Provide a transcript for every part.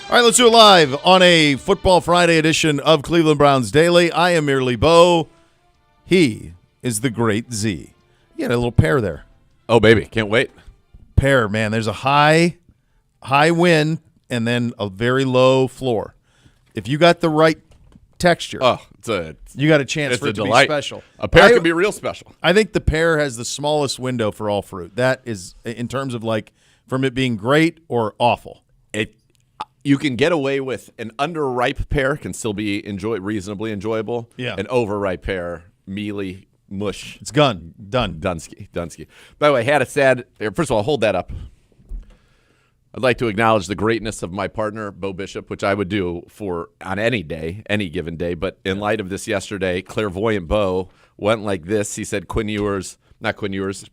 All right, let's do it live on a Football Friday edition of Cleveland Browns Daily. I am merely Bo. He is the great Z. You had a little pair there. Oh, baby. Can't wait. Pair, man. There's a high wind and then a very low floor. If you got the right texture, you got a chance for it to be special. A pear can be real special. I think the pear has the smallest window for all fruit. That is in terms of like from it being great or awful. You can get away with an underripe pear can still be reasonably enjoyable. Yeah. An overripe pear, mealy, mush. It's done. Dunsky. By the way, had a sad. First of all, hold that up. I'd like to acknowledge the greatness of my partner, Bo Bishop, which I would do on any day, any given day. But in light of this yesterday, clairvoyant Bo went like this. He said not Quinn Ewers.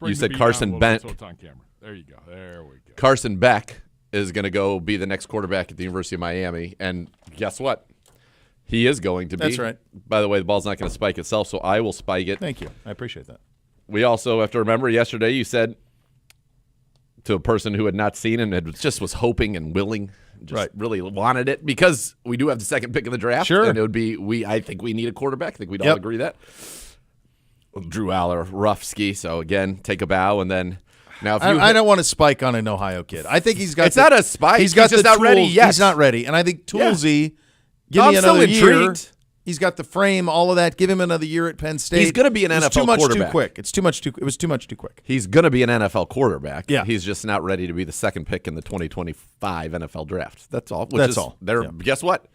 You said Carson Beck. So it's on camera. There you go. There we go. Carson Beck is going to go be the next quarterback at the University of Miami. And guess what? He is going to be. That's right. By the way, the ball's not going to spike itself, so I will spike it. Thank you. I appreciate that. We also have to remember yesterday you said to a person who had not seen and just was hoping and willing, really wanted it, because we do have the second pick in the draft. Sure. And it would be, I think we need a quarterback. I think we'd all agree that. Drew Aller, rough ski. So, again, take a bow, and then now if I don't want to spike on an Ohio kid. I think he's got It's not a spike. He's got just the not tools. ready yet. He's not ready. And I think Toolsy, give I'm me still another year. intrigued. He's got the frame, all of that. Give him another year at Penn State. He's going to be an NFL quarterback. Too quick. It was too much too quick. He's going to be an NFL quarterback. Yeah. He's just not ready to be the second pick in the 2025 NFL draft. That's all. That's all. Guess what?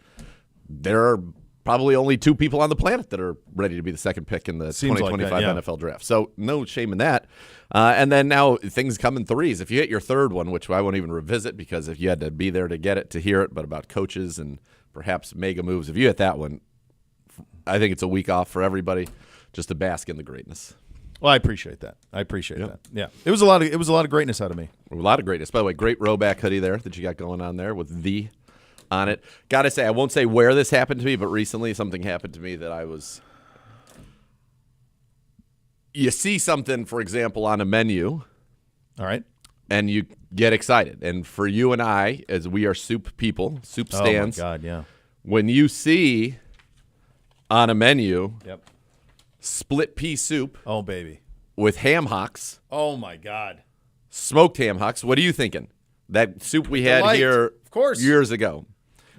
There are probably only two people on the planet that are ready to be the second pick in the 2025 NFL draft. So no shame in that. And then now things come in threes. If you hit your third one, which I won't even revisit because if you had to be there to get it, to hear it, but about coaches and perhaps mega moves, if you hit that one, I think it's a week off for everybody just to bask in the greatness. Well, I appreciate that. that. Yeah. It was a lot of greatness out of me. A lot of greatness. By the way, great rowback hoodie there that you got going on there with the on it. Got to say, I won't say where this happened to me, but recently something happened to me that you see something, for example, on a menu. All right. And you get excited. And for you and I, as we are soup people, soup stands. Oh, my God, yeah. When you see on a menu split pea soup. Oh, baby. With ham hocks. Oh, my God. Smoked ham hocks. What are you thinking? That soup we had here of course. years ago.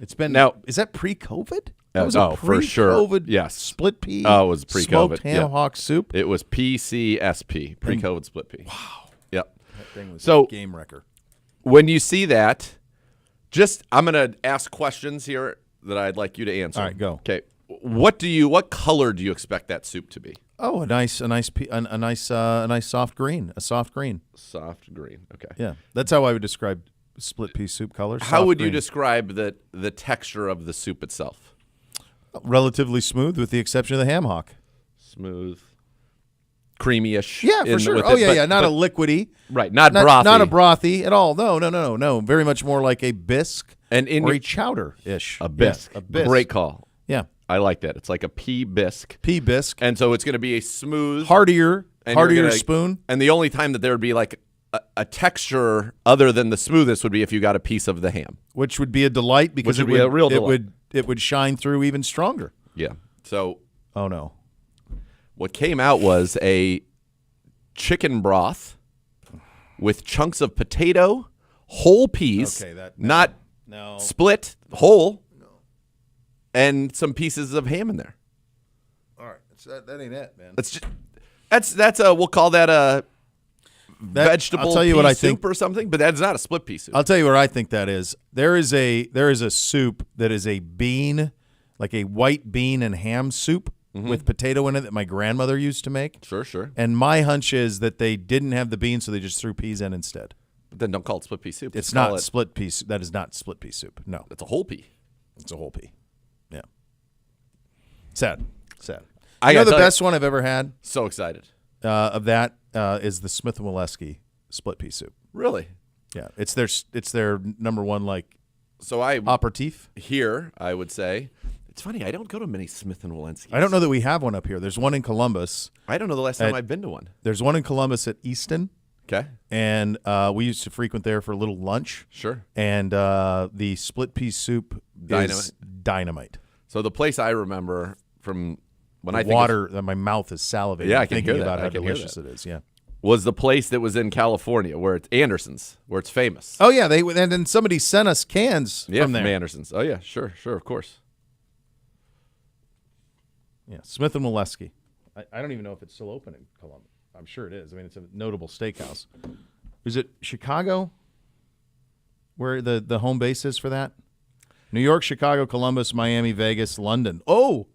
It's been now. Is that pre-COVID? For sure. COVID yes. Split pea. Oh, it was pre-COVID. Smoked ham hock soup. It was PCSP, pre-COVID split pea. Wow. Yep. That thing was a game wrecker. When you see that, I'm going to ask questions here that I'd like you to answer. All right, go. Okay. What color do you expect that soup to be? Oh, a nice soft green. A soft green. Soft green. Okay. Yeah, that's how I would describe split pea soup colors. How would you describe the texture of the soup itself? Relatively smooth, with the exception of the ham hock. Smooth, creamy-ish. Yeah, for sure. Not a liquidy. Right, not brothy. Not a brothy at all. No. Very much more like a bisque or a chowder-ish. A bisque. Yeah, a bisque. Great call. Yeah. I like that. It's like a pea bisque. Pea bisque. And so it's going to be a smooth. Heartier spoon. And the only time that there would be like a texture other than the smoothness would be if you got a piece of the ham. Which would be a delight because a real delight. It would shine through even stronger. Yeah. So. Oh, no. What came out was a chicken broth with chunks of potato, whole peas, not split, whole, and some pieces of ham in there. All right, that ain't it, man. We'll call that a vegetable pea soup or something, but that's not a split pea soup. I'll tell you what I think that is. There is a soup that is a bean, like a white bean and ham soup with potato in it that my grandmother used to make. Sure. And my hunch is that they didn't have the beans, so they just threw peas in instead. But then don't call it split pea soup. It's not split pea soup. That is not split pea soup. No. It's a whole pea. It's a whole pea. Yeah. Sad. The best one I've ever had? So excited. Of that is the Smith & Waleski split pea soup. Really? Yeah. It's their number one aperitif. Here, I would say. It's funny, I don't go to many Smith & Waleski. I don't know that we have one up here. There's one in Columbus. I don't know the last time I've been to one. There's one in Columbus at Easton, Okay. And we used to frequent there for a little lunch. Sure. And the split pea soup is dynamite. So the place I remember from when I think water, my mouth is salivating. Yeah, I can thinking hear that. about how delicious it is. Yeah. Was the place that was in California where it's Anderson's, where it's famous. Oh yeah, and then somebody sent us cans from there. Anderson's. Oh yeah, sure, of course. Yeah, Smith and Molesky. I don't even know if it's still open in Columbus. I'm sure it is. I mean, it's a notable steakhouse. Is it Chicago where the home base is for that? New York, Chicago, Columbus, Miami, Vegas, London. Oh,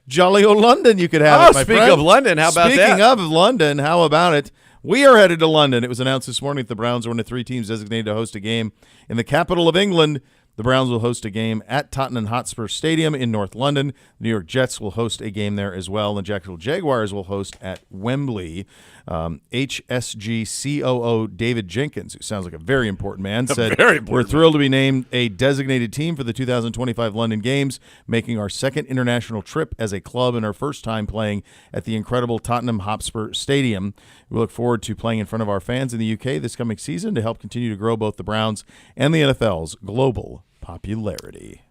jolly old London, you could have it, my friend. Speaking of London, how about that? Speaking of London, how about it? We are headed to London. It was announced this morning that the Browns are one of 3 teams designated to host a game in the capital of England. The Browns will host a game at Tottenham Hotspur Stadium in North London. The New York Jets will host a game there as well. The Jacksonville Jaguars will host at Wembley. HSG COO David Jenkins, who sounds like a very important man, said, "We're thrilled to be named a designated team for the 2025 London Games, making our second international trip as a club and our first time playing at the incredible Tottenham Hotspur Stadium. We look forward to playing in front of our fans in the UK this coming season to help continue to grow both the Browns and the NFL's global popularity."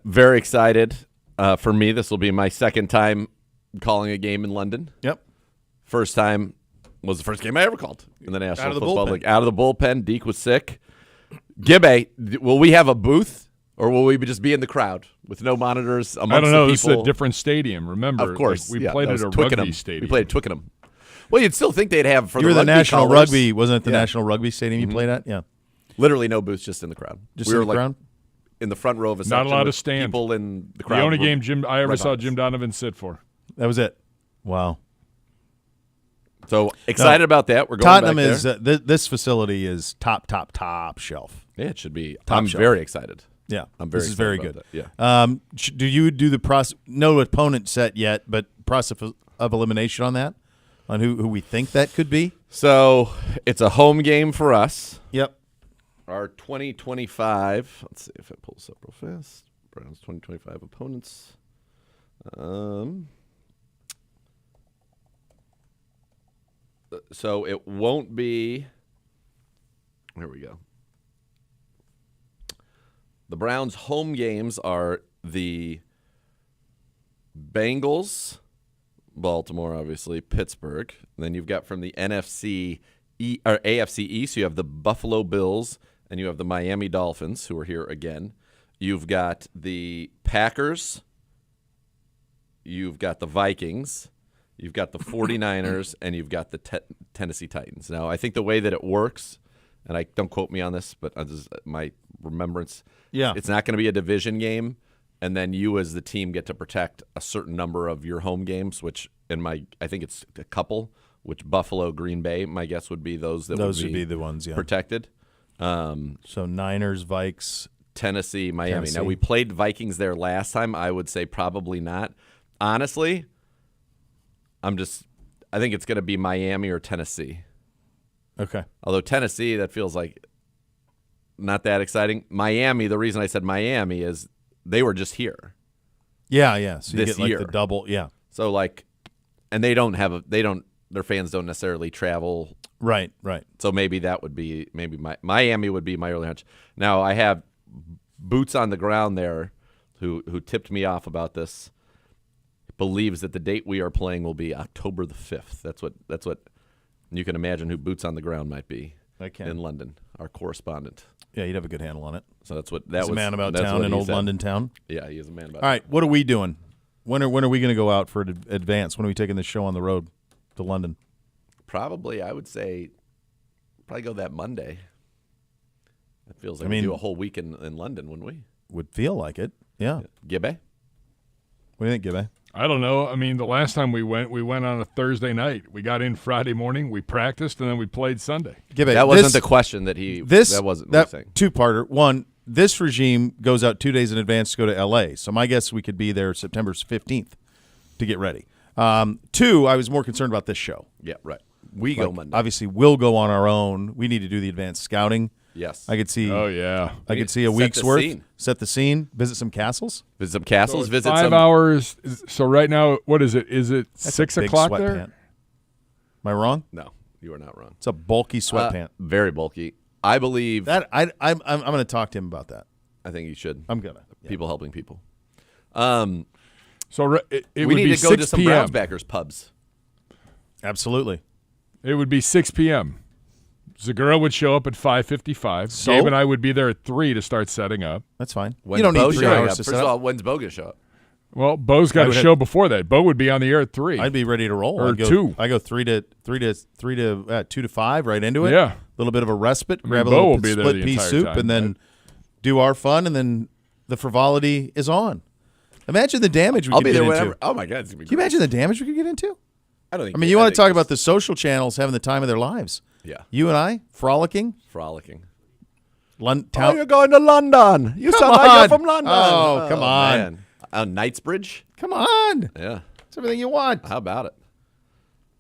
Very excited. For me, this will be my second time calling a game in London. Yep. First time was the first game I ever called in the National Football bullpen. League. Out of the bullpen. Deke was sick. Gibbe, will we have a booth or will we just be in the crowd with no monitors amongst the people? I don't know. This is a different stadium. Remember, of course, we played at a rugby stadium. We played at Twickenham. Well, you'd still think they'd have for you were the National colors. Rugby, wasn't it? The National Rugby Stadium you played at? Yeah. Literally no booths, just in the crowd. Just in the crowd? In the front row of a Not section allowed to with stand. people in the crowd. The only game I ever saw Jim Donovan sit for. That was it. Wow. So excited about that. We're going Tottenham back there. is this facility is top shelf. Yeah, it should be. Top I'm shelf. Very excited. Yeah, I'm very. This is very about good. That. Yeah. Do you do the process? No opponent set yet, but process of elimination on that, on who we think that could be. So it's a home game for us. Yep. Our 2025. Let's see if it pulls up real fast. Browns 2025 opponents. So it won't be. Here we go. The Browns' home games are the Bengals, Baltimore, obviously, Pittsburgh. And then you've got from the AFC East, you have the Buffalo Bills, and you have the Miami Dolphins, who are here again. You've got the Packers. You've got the Vikings. You've got the 49ers, and you've got the Tennessee Titans. Now, I think the way that it works, and don't quote me on this, but my remembrance, it's not going to be a division game, and then you as the team get to protect a certain number of your home games, which I think it's a couple, which Buffalo, Green Bay, my guess would be those would be the ones, protected. So Niners, Vikes, Tennessee, Miami. Tennessee. Now, we played Vikings there last time. I would say probably not. Honestly, I think it's going to be Miami or Tennessee. Okay. Although Tennessee, that feels like not that exciting. Miami, the reason I said Miami is they were just here. Yeah. So you this get like year. the double, yeah. So and their fans don't necessarily travel. Right. So maybe that would be Miami would be my early hunch. Now I have boots on the ground there who tipped me off about this. Believes that the date we are playing will be October the 5th. That's what you can imagine who boots on the ground might be. I can. In London, our correspondent. Yeah, he'd have a good handle on it. So that's what He's a man about town in old London town. Yeah, he is a man about. All right, what are we doing? When are we going to go out for advance? When are we taking this show on the road to London? Probably, I would say, go that Monday. It feels like we do a whole week in London, wouldn't we? Would feel like it. Yeah. Gibbe? What do you think, Gibbe? I don't know. I mean, the last time we went on a Thursday night. We got in Friday morning, we practiced, and then we played Sunday. Gibbe, that wasn't the question that he. That wasn't what he was saying. Two-parter. One, this regime goes out 2 days in advance to go to L.A., so my guess we could be there September 15th to get ready. Two, I was more concerned about this show. Yeah, right. We go Monday. Obviously, we'll go on our own. We need to do the advanced scouting. Yes. I could see. Oh, yeah. I could see a week's worth. Set the scene. Visit some castles. Visit some castles. So visit 5 hours. So right now, what is it? Is it That's 6 a big o'clock sweat there? pant. Am I wrong? No. You are not wrong. It's a bulky sweatpant. Very bulky. I believe That I'm going to talk to him about that. I think you should. I'm gonna. People helping people. So it we would need be to go 6 to some p.m. Browns backers pubs. Absolutely. It would be 6 p.m. Zagura would show up at 5:55. So? Gabe and I would be there at 3 to start setting up. That's fine. When's You don't Bo need 3 showing hours up? to First set of up. all, when's Bo going to show up? Well, Bo's got a show before that. Bo would be on the air at 3. I'd be ready to roll. Or I'd go, 2. I go 2 to 5 right into it. Yeah. A little bit of a respite. Grab a Bo little will be there split the pea entire soup time, and then do our fun, and then the frivolity is on. Imagine the damage we I'll could be get there into. whenever. Oh my God, it's gonna be Can you imagine the damage we could get into? I don't think. I mean, you want to talk about the social channels having the time of their lives. Yeah, You and I frolicking. frolicking. Town. Oh, you're going to London. You Come sound like on. you're from London. Oh, come on. Man. Knightsbridge. Come on. Yeah. It's everything you want. How about it?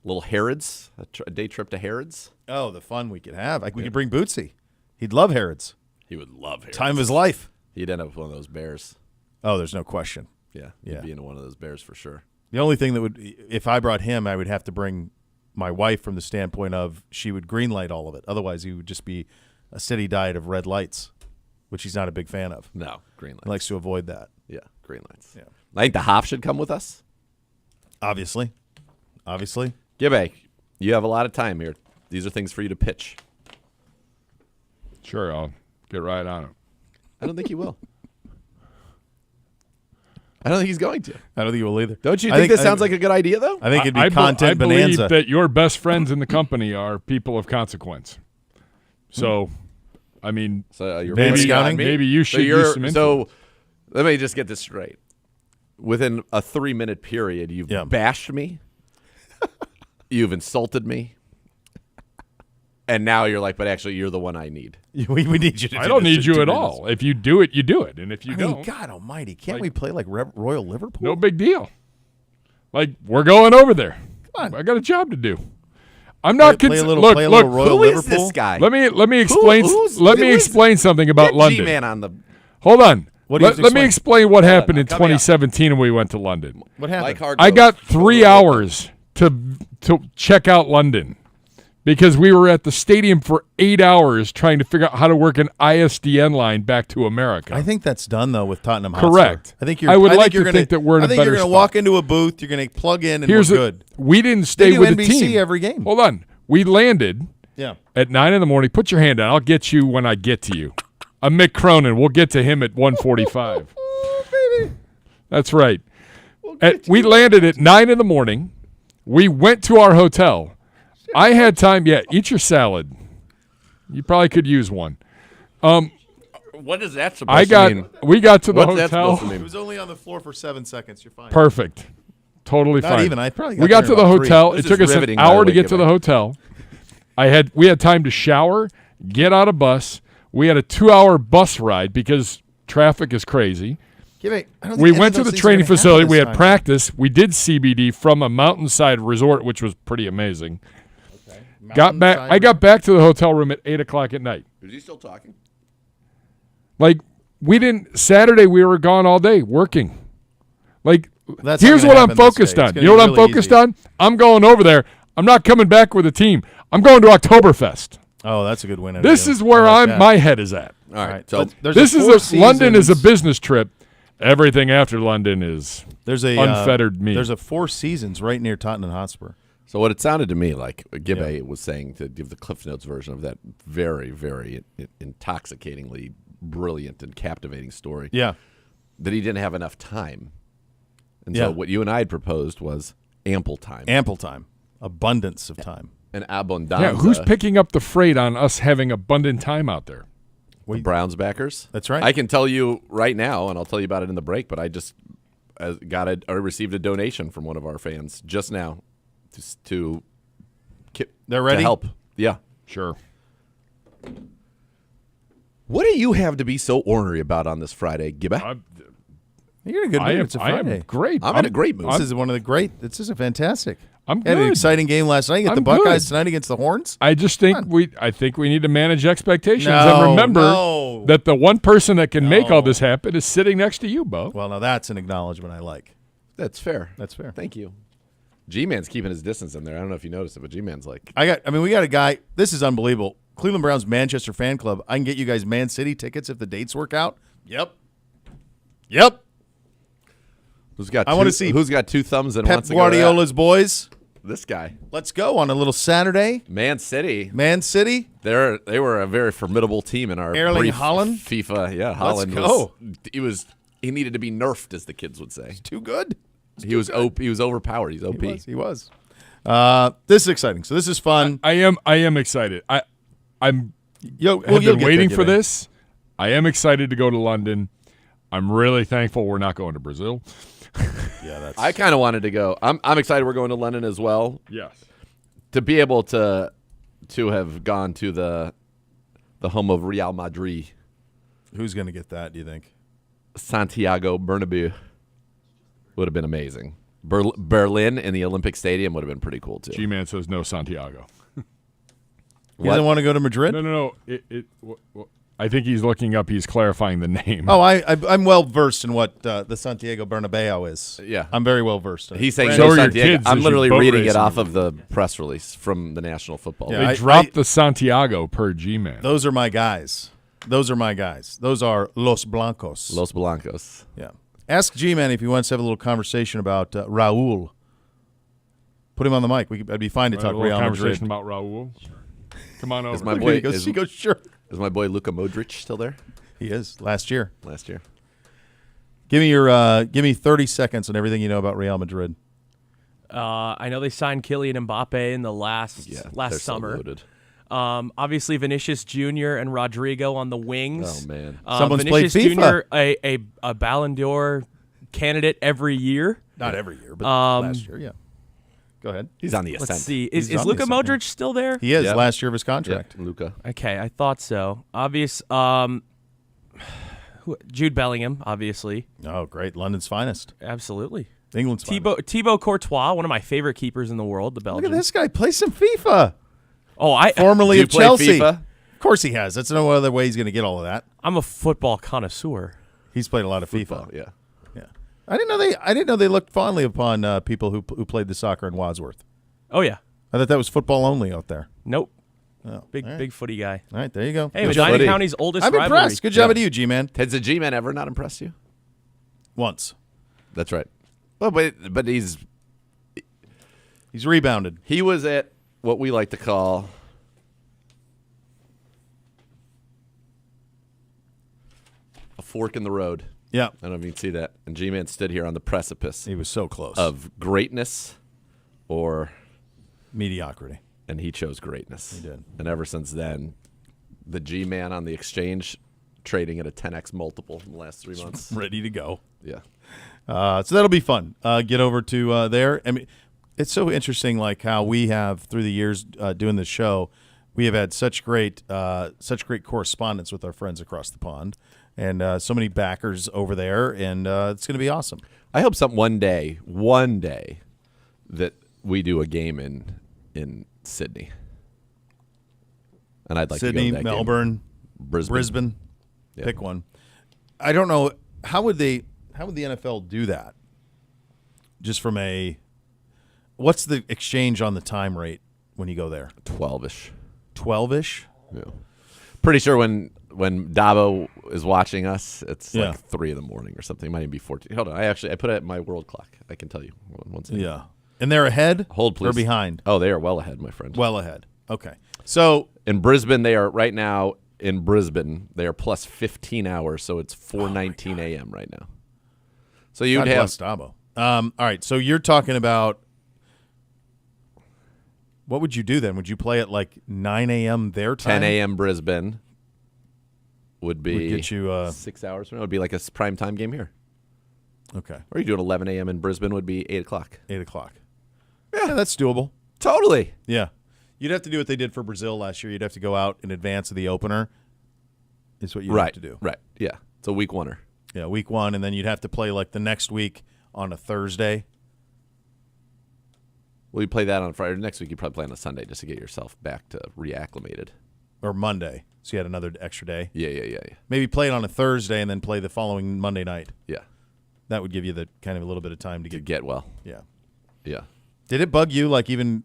Little Harrods. A day trip to Harrods. Oh, the fun we could have. We could bring Bootsy. He'd love Harrods. He would love Harrods. Time of his life. He'd end up with one of those bears. Oh, there's no question. Yeah. Yeah. He'd be into one of those bears for sure. The only thing that would, if I brought him, I would have to bring my wife from the standpoint of she would green light all of it. Otherwise, he would just be a steady diet of red lights, which he's not a big fan of. No, green lights. He likes to avoid that. Yeah, green lights. Yeah. I think the Hoff should come with us. Obviously. Gibbe, you have a lot of time here. These are things for you to pitch. Sure, I'll get right on it. I don't think he will. I don't think he's going to. I don't think he will either. Don't you think this sounds like a good idea, though? I think it'd be I content believe bonanza. that your best friends in the company are people of consequence. So, I mean, So you're Van putting it on Scouting? me? maybe you should you're- use some influence. So let me just get this straight. Within a 3-minute period, you've bashed me. You've insulted me. And now you're like, but actually, you're the one I need. we need you to I do don't this need in you 2 at minutes. all. If you do it, you do it. And if you I mean, don't, God almighty. Can't we play like Royal Liverpool? no big deal. Like, we're going over there. Come on. I got a job to do. I'm not Play a little look, Royal Who is Liverpool. this guy? Let me explain. who's- let me who is- explain something about Get London. G-Man on the Hold on. What do you have to Let me explain? explain what happened in now, coming up. 2017 when we went to London. What happened? like hard. I Coke. got 3 hours to check out London because we were at the stadium for 8 hours trying to figure out how to work an ISDN line back to America. I think that's done though with Tottenham Hotspur. Correct. I think you're. I would like you're to gonna, think that we're in I a think better you're going to spot. walk into a booth. You're going to plug in, and Here's we're good. We didn't stay do with the NBC team every game. Hold on. We landed Yeah. at 9 in the morning. Put your hand down. I'll get you when I get to you. I'm Mick Cronin. We'll get to him at 1:45. That's right. We landed at 9 in the morning. We went to our hotel. I had time. Yeah, eat your salad. You probably could use one. What is that supposed to mean? We got to the What's that hotel. supposed to It mean? was only on the floor for 7 seconds. You're fine. Perfect. Totally Not fine. even. I probably we got got there to the about 3. hotel. This It took is us an riveting, by the hour to way, get to the Gibby. hotel. We had time to shower, get out of bus. We had a 2-hour bus ride because traffic is crazy. We went to the training facility. We had practice. We did CBD from a mountainside resort, which was pretty amazing. Got back. I got back to the hotel room at 8:00 at night. Is he still talking? Like we didn't. Saturday we were gone all day working. Like That's not here's gonna what I'm happen this focused day. It's on. gonna You know be what I'm really focused easy. on? I'm going over there. I'm not coming back with a team. I'm going to Oktoberfest. Oh, that's a good win. This is where my head is at. All right. So This is London is a business trip. Everything after London is There's a unfettered me. There's a Four Seasons right near Tottenham Hotspur. So what it sounded to me like Gibbe was saying, to give the Cliff Notes version of that very, very intoxicatingly brilliant and captivating story, Yeah. that he didn't have enough time. And Yeah. so what you and I had proposed was ample time. Ample time. Abundance of time. An abundanza. yeah, who's picking up the freight on us having abundant time out there? The Browns backers? That's right. I can tell you right now, and I'll tell you about it in the break, but I just received a donation from one of our fans just now to They're ready? to help. Yeah. Sure. What do you have to be so ornery about on this Friday, Gibbe? You're in a good mood. It's a I Friday. am great. I'm in a great mood. This is one of the great. This is a fantastic. I'm Had an good. exciting game last night. You got the I'm Buckeyes good. tonight against the Horns. I just think I think we need to manage expectations No, and remember no. that the one person that can make No. all this happen is sitting next to you, Bo. Well, now that's an acknowledgement I like. That's fair. That's fair. Thank you. G-Man's keeping his distance in there. I don't know if you noticed it, but G-Man's like... we got a guy. This is unbelievable. Cleveland Browns Manchester fan club. I can get you guys Man City tickets if the dates work out. Yep. Who's got two thumbs and Pep wants to go to Guardiola's boys. This guy. Let's go on a little Saturday. Man City. They were a very formidable team in our Erling Haaland? FIFA. Yeah, Haaland. Let's go. He needed to be nerfed, as the kids would say. Too good. He was overpowered. He's OP. He was. This is exciting. So this is fun. I am excited. I'm You'll been get waiting there, for this. I am excited to go to London. I'm really thankful we're not going to Brazil. Yeah, I kind of wanted to go. I'm excited we're going to London as well. Yes. To be able to have gone to the home of Real Madrid. Who's going to get that, do you think? Santiago Bernabeu would have been amazing. Berlin in the Olympic Stadium would have been pretty cool too. G-Man says no Santiago. He doesn't want to go to Madrid? No. I think he's looking up. He's clarifying the name. Oh, I'm well versed in what the Santiago Bernabeu is. Yeah, I'm very well versed. He's saying so no are your Santiago. kids I'm as literally you boat reading race it off in of the press release from the National Football League. Yeah, They dropped the Santiago per G-Man. Those are my guys. Those are Los Blancos. Los Blancos. Yeah. Ask G-Man if he wants to have a little conversation about Raul. Put him on the mic. I'd be fine to talk Real conversation Madrid. about Raul. Come on over. Is my boy? He goes, sure. Is my boy Luka Modric still there? He is. Last year. Give me 30 seconds on everything you know about Real Madrid. I know they signed Kylian Mbappe in the last summer. So loaded. Obviously, Vinicius Jr. and Rodrigo on the wings. Oh man, Someone's Vinicius played FIFA. Jr. a Ballon d'Or candidate every year. Not every year, but last year, yeah. Go ahead. he's on the ascent. Let's see. He's Is on Luka the ascent, Modric still there? He is. Yep. Last year of his contract. Yep, Luka. Okay, I thought so. Jude Bellingham, obviously. Oh, great. London's finest. Absolutely. England's finest. Thibaut Courtois, one of my favorite keepers in the world, the Belgian. Look at this guy. Play some FIFA. Oh, Formerly Do you of play Chelsea. FIFA? Of course he has. That's no other way he's going to get all of that. I'm a football connoisseur. He's played a lot of Football, FIFA. yeah. I didn't know they looked fondly upon people who played the soccer in Wadsworth. Oh yeah. I thought that was football only out there. Nope. Oh, Big footy guy. All right, there you go. Hey, Good Medina job. County's oldest I'm rivalry. impressed. Good job at you, G-Man. Has the G-Man ever not impressed you? Once. That's right. Well, but he's rebounded. he was at what we like to call a fork in the road. Yeah. I don't know if you can see that. And G-Man stood here on the precipice He was so close. of greatness mediocrity. and he chose greatness. He did. And ever since then, the G-Man on the exchange trading at a 10x multiple in the last 3 months. Ready to go. Yeah. So that'll be fun. Get over to there. I mean, it's so interesting, like how we have through the years doing this show, we have had such great correspondence with our friends across the pond, and so many backers over there, and it's going to be awesome. I hope one day that we do a game in Sydney. And I'd like Sydney, to go to that Melbourne, game. Brisbane. Yeah. Pick one. I don't know how would the NFL do that? Just from what's the exchange on the time rate when you go there? 12-ish. 12-ish? Yeah. Pretty sure when Dabo is watching us, it's Yeah. like 3 a.m. or something. It might even be 14. Hold on. I put it at my world clock. I can tell you. One second. Yeah. And they're ahead? Hold, please. Or behind? Oh, they are well ahead, my friend. Well ahead. Okay. So in Brisbane, they are right now in Brisbane. They are plus 15 hours, so it's 4:19 a.m. right now. So you'd God have bless Dabo. All right. So you're talking about what would you do then? Would you play at like 9 a.m. their time? 10 a.m. Brisbane would get you 6 hours. It would be like a prime time game here. okay. Or you do it 11 a.m. in Brisbane would be 8 o'clock. 8 o'clock. Yeah, that's doable. Totally. Yeah. You'd have to do what they did for Brazil last year. You'd have to go out in advance of the opener. Is what you have to do. Right. Yeah. It's a week oneer. Yeah, week one, and then you'd have to play like the next week on a Thursday. Well, you play that on Friday. Next week, you probably play on a Sunday just to get yourself back to reacclimated. Or Monday. So you had another extra day. Yeah. Maybe play it on a Thursday and then play the following Monday night. Yeah. That would give you the kind of a little bit of time to To get. get well. Yeah. Yeah. Did it bug you, like, even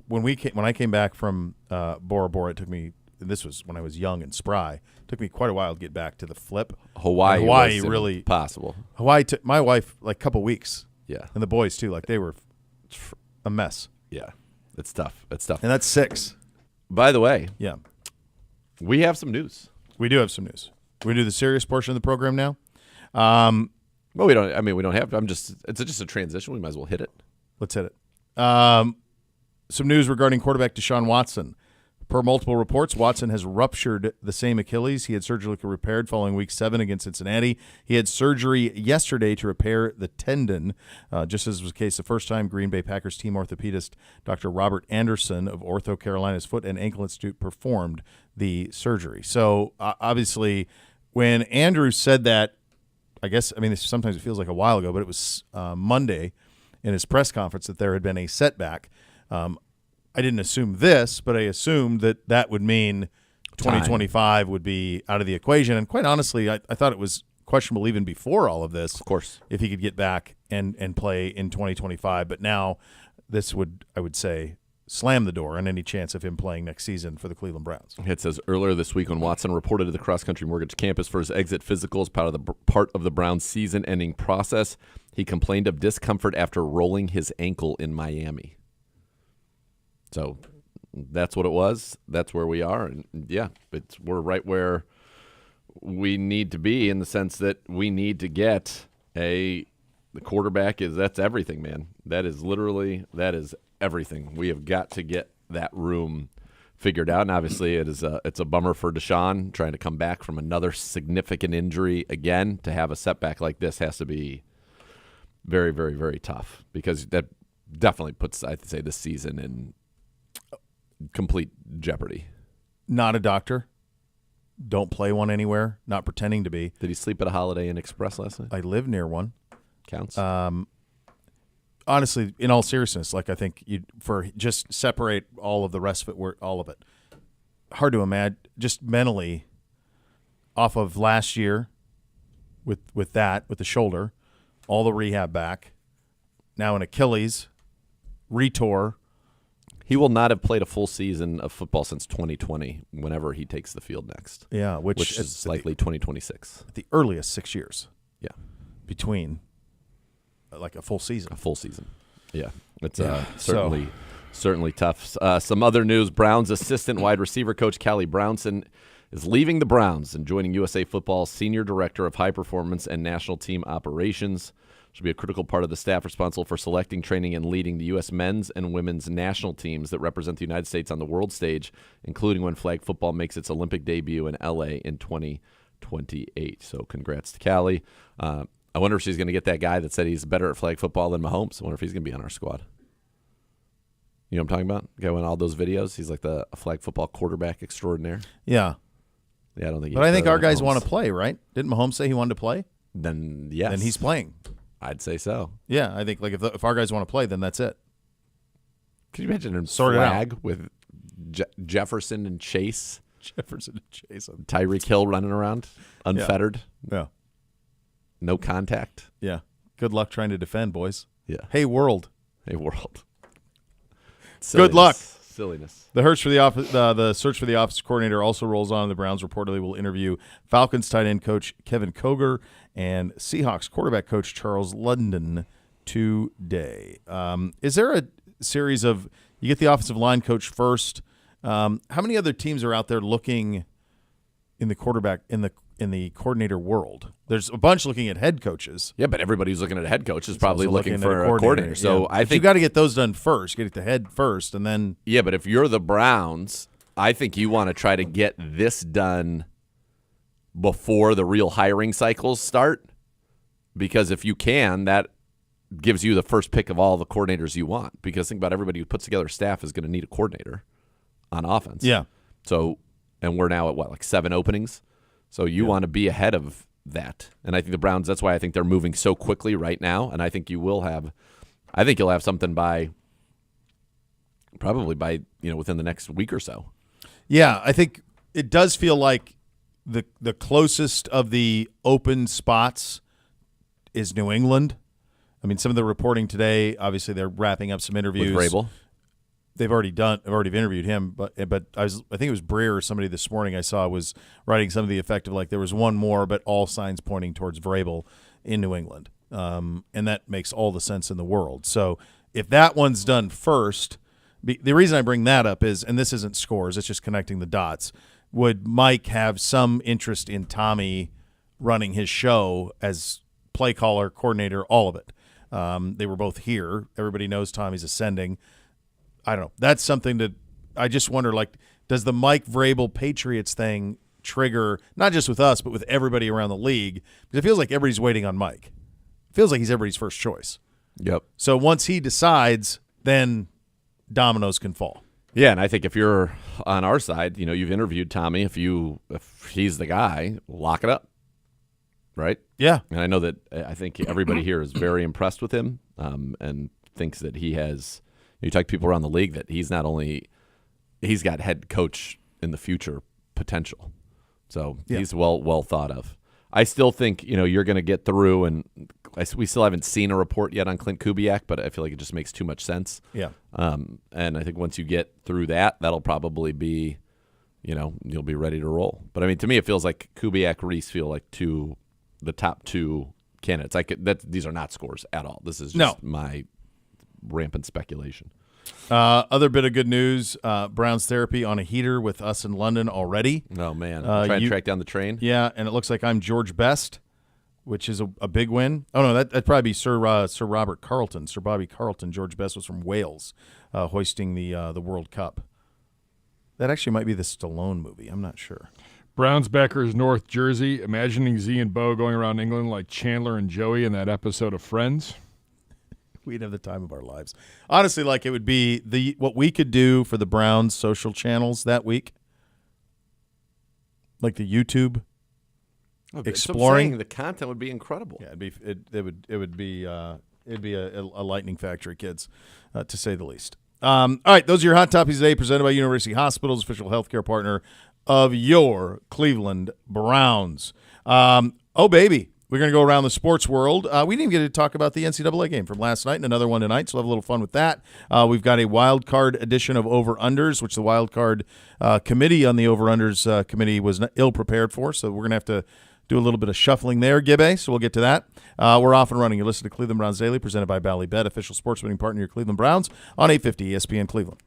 when I came back from Bora Bora, it took me, this was when I was young and spry, it took me quite a while to get back to the flip. Hawaii was really possible. Hawaii took my wife like a couple weeks. Yeah. And the boys too, like they were a mess. Yeah. It's tough. It's tough. And that's 6. By the way, yeah, we have some news. We do have some news. We do the serious portion of the program now. Well, we don't. I mean, we don't have. It's just a transition. We might as well hit it. Let's hit it. Some news regarding quarterback Deshaun Watson. Per multiple reports, Watson has ruptured the same Achilles he had surgically repaired following Week 7 against Cincinnati. He had surgery yesterday to repair the tendon, just as was the case the first time. Green Bay Packers team orthopedist Dr. Robert Anderson of Ortho Carolina's Foot and Ankle Institute performed the surgery. So, obviously, when Andrew said that, I guess, I mean, sometimes it feels like a while ago, but it was Monday in his press conference that there had been a setback. I didn't assume this, but I assumed that would mean 2025 would be out of the equation. And quite honestly, I thought it was questionable even before all of this. Of course. If he could get back and play in 2025. But now this would, I would say, slam the door on any chance of him playing next season for the Cleveland Browns. It says earlier this week when Watson reported to the Cross Country Mortgage campus for his exit physical as part of the Browns' season-ending process, he complained of discomfort after rolling his ankle in Miami. So that's what it was. That's where we are. And yeah, we're right where we need to be in the sense that we need to get the quarterback that's everything, man. That is everything. We have got to get that room figured out. And obviously it's a bummer for Deshaun trying to come back from another significant injury again. To have a setback like this has to be very, very, very tough because that definitely puts, I'd say, this season in complete jeopardy. Not a doctor. Don't play one anywhere. Not pretending to be. Did he sleep at a Holiday Inn Express last night? I live near one. Counts. Honestly, in all seriousness, like I think just separate all of the rest of it, all of it. Hard to imagine, just mentally, off of last year, with the shoulder, all the rehab back, now an Achilles, retore. He will not have played a full season of football since 2020, whenever he takes the field next. Yeah, which is likely 2026. At the earliest 6 years. Yeah. Between, like, a full season. A full season. Yeah. It's certainly tough. Some other news, Browns assistant wide receiver coach Callie Brownson is leaving the Browns and joining USA Football's senior director of high performance and national team operations. She'll be a critical part of the staff responsible for selecting, training, and leading the U.S. men's and women's national teams that represent the United States on the world stage, including when flag football makes its Olympic debut in L.A. in 2028. So congrats to Callie. I wonder if she's going to get that guy that said he's better at flag football than Mahomes. I wonder if he's going to be on our squad. You know what I'm talking about? The guy in all those videos. He's like the flag football quarterback extraordinaire. Yeah. Yeah, I don't think. But I think our guys want to play, right? Didn't Mahomes say he wanted to play? Then yes. Then he's playing. I'd say so. Yeah, I think like if our guys want to play, then that's it. Could you imagine him sort flag with Jefferson and Chase? Tyreek Hill running around unfettered. Yeah. No contact. Yeah. Good luck trying to defend, boys. Yeah. Hey, world. Silliness. Good luck. Silliness. The search for the office coordinator also rolls on. The Browns reportedly will interview Falcons tight end coach Kevin Koger and Seahawks quarterback coach Charles London today. Is there a series of you get the offensive line coach first? How many other teams are out there looking in the quarterback in the coordinator world? There's a bunch looking at head coaches. Yeah, but everybody who's looking at a head coach is probably looking for a coordinator. So I think you got to get those done first. Get the head first, and then yeah. But if you're the Browns, I think you want to try to get this done before the real hiring cycles start, because if you can, that gives you the first pick of all the coordinators you want. Because think about everybody who puts together a staff is going to need a coordinator on offense. Yeah. So, and we're now at like 7 openings. So you want to be ahead of that. And I think the Browns, that's why I think they're moving so quickly right now. And I think you'll have something probably by within the next week or so. Yeah, I think it does feel like the closest of the open spots is New England. I mean, some of the reporting today, obviously they're wrapping up some interviews. With Vrabel? They've already interviewed him, but I think it was Breer or somebody this morning I saw was writing some of the effect of like there was one more, but all signs pointing towards Vrabel in New England, and that makes all the sense in the world. So if that one's done first, the reason I bring that up is, and this isn't scores, it's just connecting the dots. Would Mike have some interest in Tommy running his show as play caller, coordinator, all of it? They were both here. Everybody knows Tommy's ascending. I don't know. That's something that I just wonder, like, does the Mike Vrabel Patriots thing trigger, not just with us, but with everybody around the league? Because it feels like everybody's waiting on Mike. It feels like he's everybody's first choice. Yep. So once he decides, then dominoes can fall. Yeah, and I think if you're on our side, you've interviewed Tommy. If he's the guy, lock it up. Right? Yeah. And I know that I think everybody here is very impressed with him and thinks that he has – you talk to people around the league that he's got head coach in the future potential. So he's well thought of. I still think, you're going to get through, and we still haven't seen a report yet on Clint Kubiak, but I feel like it just makes too much sense. Yeah. And I think once you get through that, that'll probably be, you'll be ready to roll. But, I mean, to me it feels like Kubiak, Reese feel like the top two candidates. These are not scores at all. This is just my rampant speculation. Other bit of good news, Brown's therapy on a heater with us in London already. Oh, man. Trying to track down the train? Yeah, and it looks like I'm George Best, which is a big win. Oh, no, that'd probably be Sir Robert Carlton, Sir Bobby Carlton. George Best was from Wales, hoisting the World Cup. That actually might be the Stallone movie. I'm not sure. Browns backers North Jersey, imagining Z and Bo going around England like Chandler and Joey in that episode of Friends. We'd have the time of our lives. Honestly, like it would be what we could do for the Browns social channels that week. Like the YouTube exploring. The content would be incredible. Yeah, it'd be a lightning factory, kids, to say the least. All right, those are your hot topics today, presented by University Hospitals, official healthcare partner of your Cleveland Browns. Oh, baby. We're going to go around the sports world. We didn't even get to talk about the NCAA game from last night and another one tonight, so we'll have a little fun with that. We've got a Wildcard edition of Over-Unders, which the Wildcard committee on the Over-Unders committee was ill-prepared for, so we're going to have to do a little bit of shuffling there, Gibbe, so we'll get to that. We're off and running. You're listening to Cleveland Browns Daily, presented by Ballybet, official sports betting partner of your Cleveland Browns, on 850 ESPN Cleveland.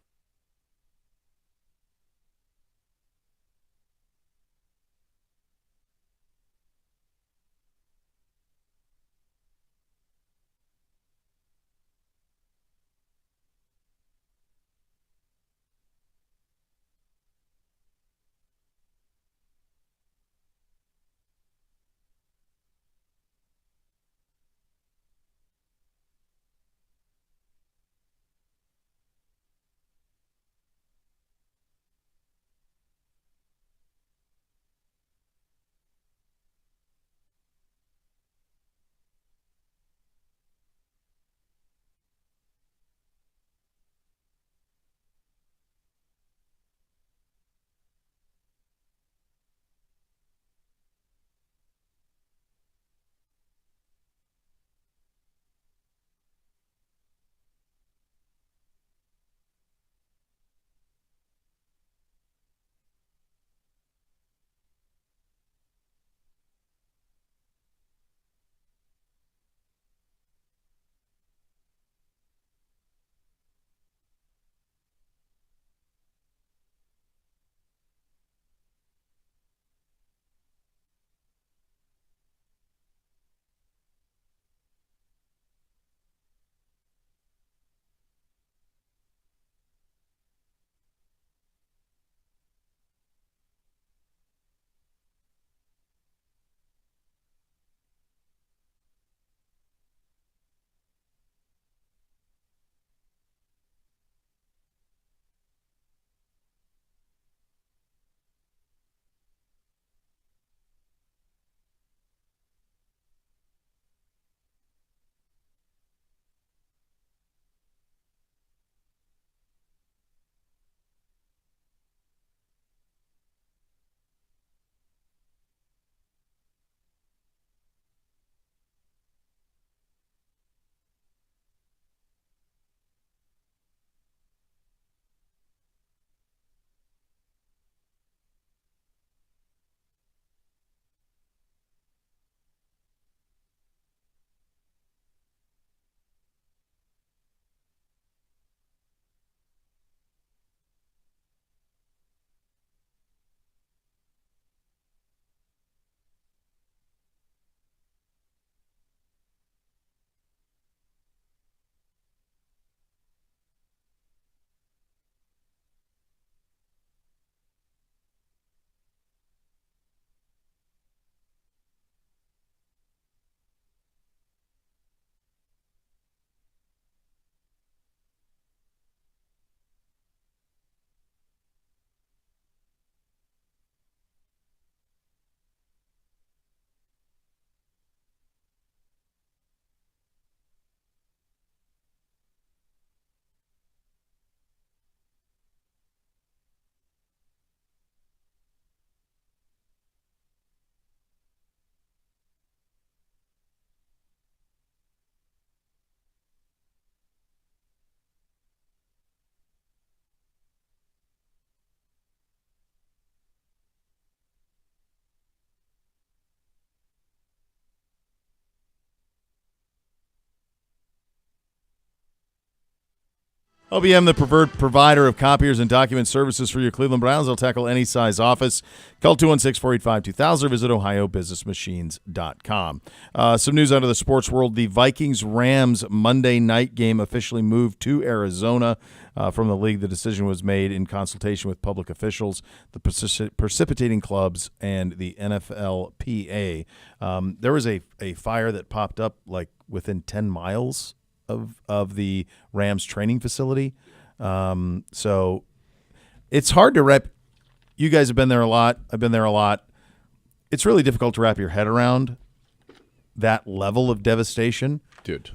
OBM, the preferred provider of copiers and document services for your Cleveland Browns. They'll tackle any size office. Call 216-485-2000 or visit ohiobusinessmachines.com. Some news out of the sports world. The Vikings-Rams Monday night game officially moved to Arizona from the league. The decision was made in consultation with public officials, the precipitating clubs, and the NFLPA. There was a fire that popped up like within 10 miles of the Rams training facility. So it's hard to wrap. You guys have been there a lot. I've been there a lot. It's really difficult to wrap your head around that level of devastation. Dude.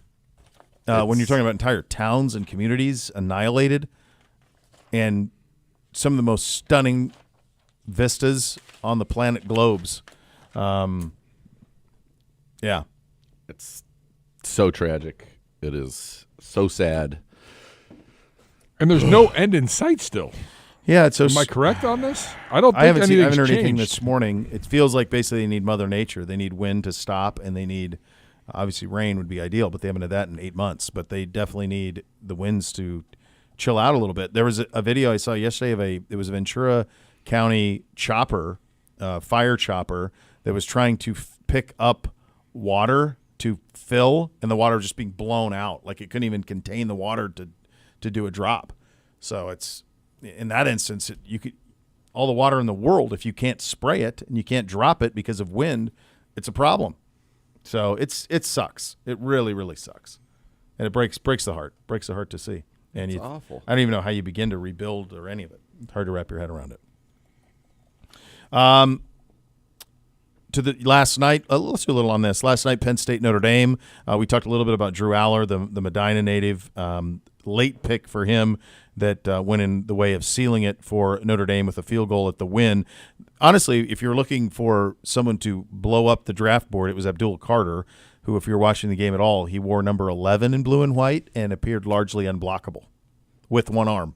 When you're talking about entire towns and communities annihilated and some of the most stunning vistas on the planet globes. Yeah. It's so tragic. It is so sad. And there's no end in sight still. Yeah, it's so. Am I correct on this? I don't think I haven't heard anything changed. this morning. It feels like basically they need Mother Nature. They need wind to stop, and they need, obviously rain would be ideal, but they haven't had that in 8 months. But they definitely need the winds to chill out a little bit. There was a video I saw yesterday it was a Ventura County chopper, fire chopper, that was trying to pick up water to fill, and the water was just being blown out. Like it couldn't even contain the water to do a drop. So it's, in that instance, you could, all the water in the world, if you can't spray it and you can't drop it because of wind, it's a problem. So it sucks. It really, really sucks. And it breaks the heart. Breaks the heart to see. And it's awful. I don't even know how you begin to rebuild or any of it. It's hard to wrap your head around it. To the last night, let's do a little on this. Last night, Penn State, Notre Dame. We talked a little bit about Drew Aller, the Medina native, late pick for him that went in the way of sealing it for Notre Dame with a field goal at the win. Honestly, if you're looking for someone to blow up the draft board, it was Abdul Carter, who, if you're watching the game at all, he wore number 11 in blue and white and appeared largely unblockable with one arm.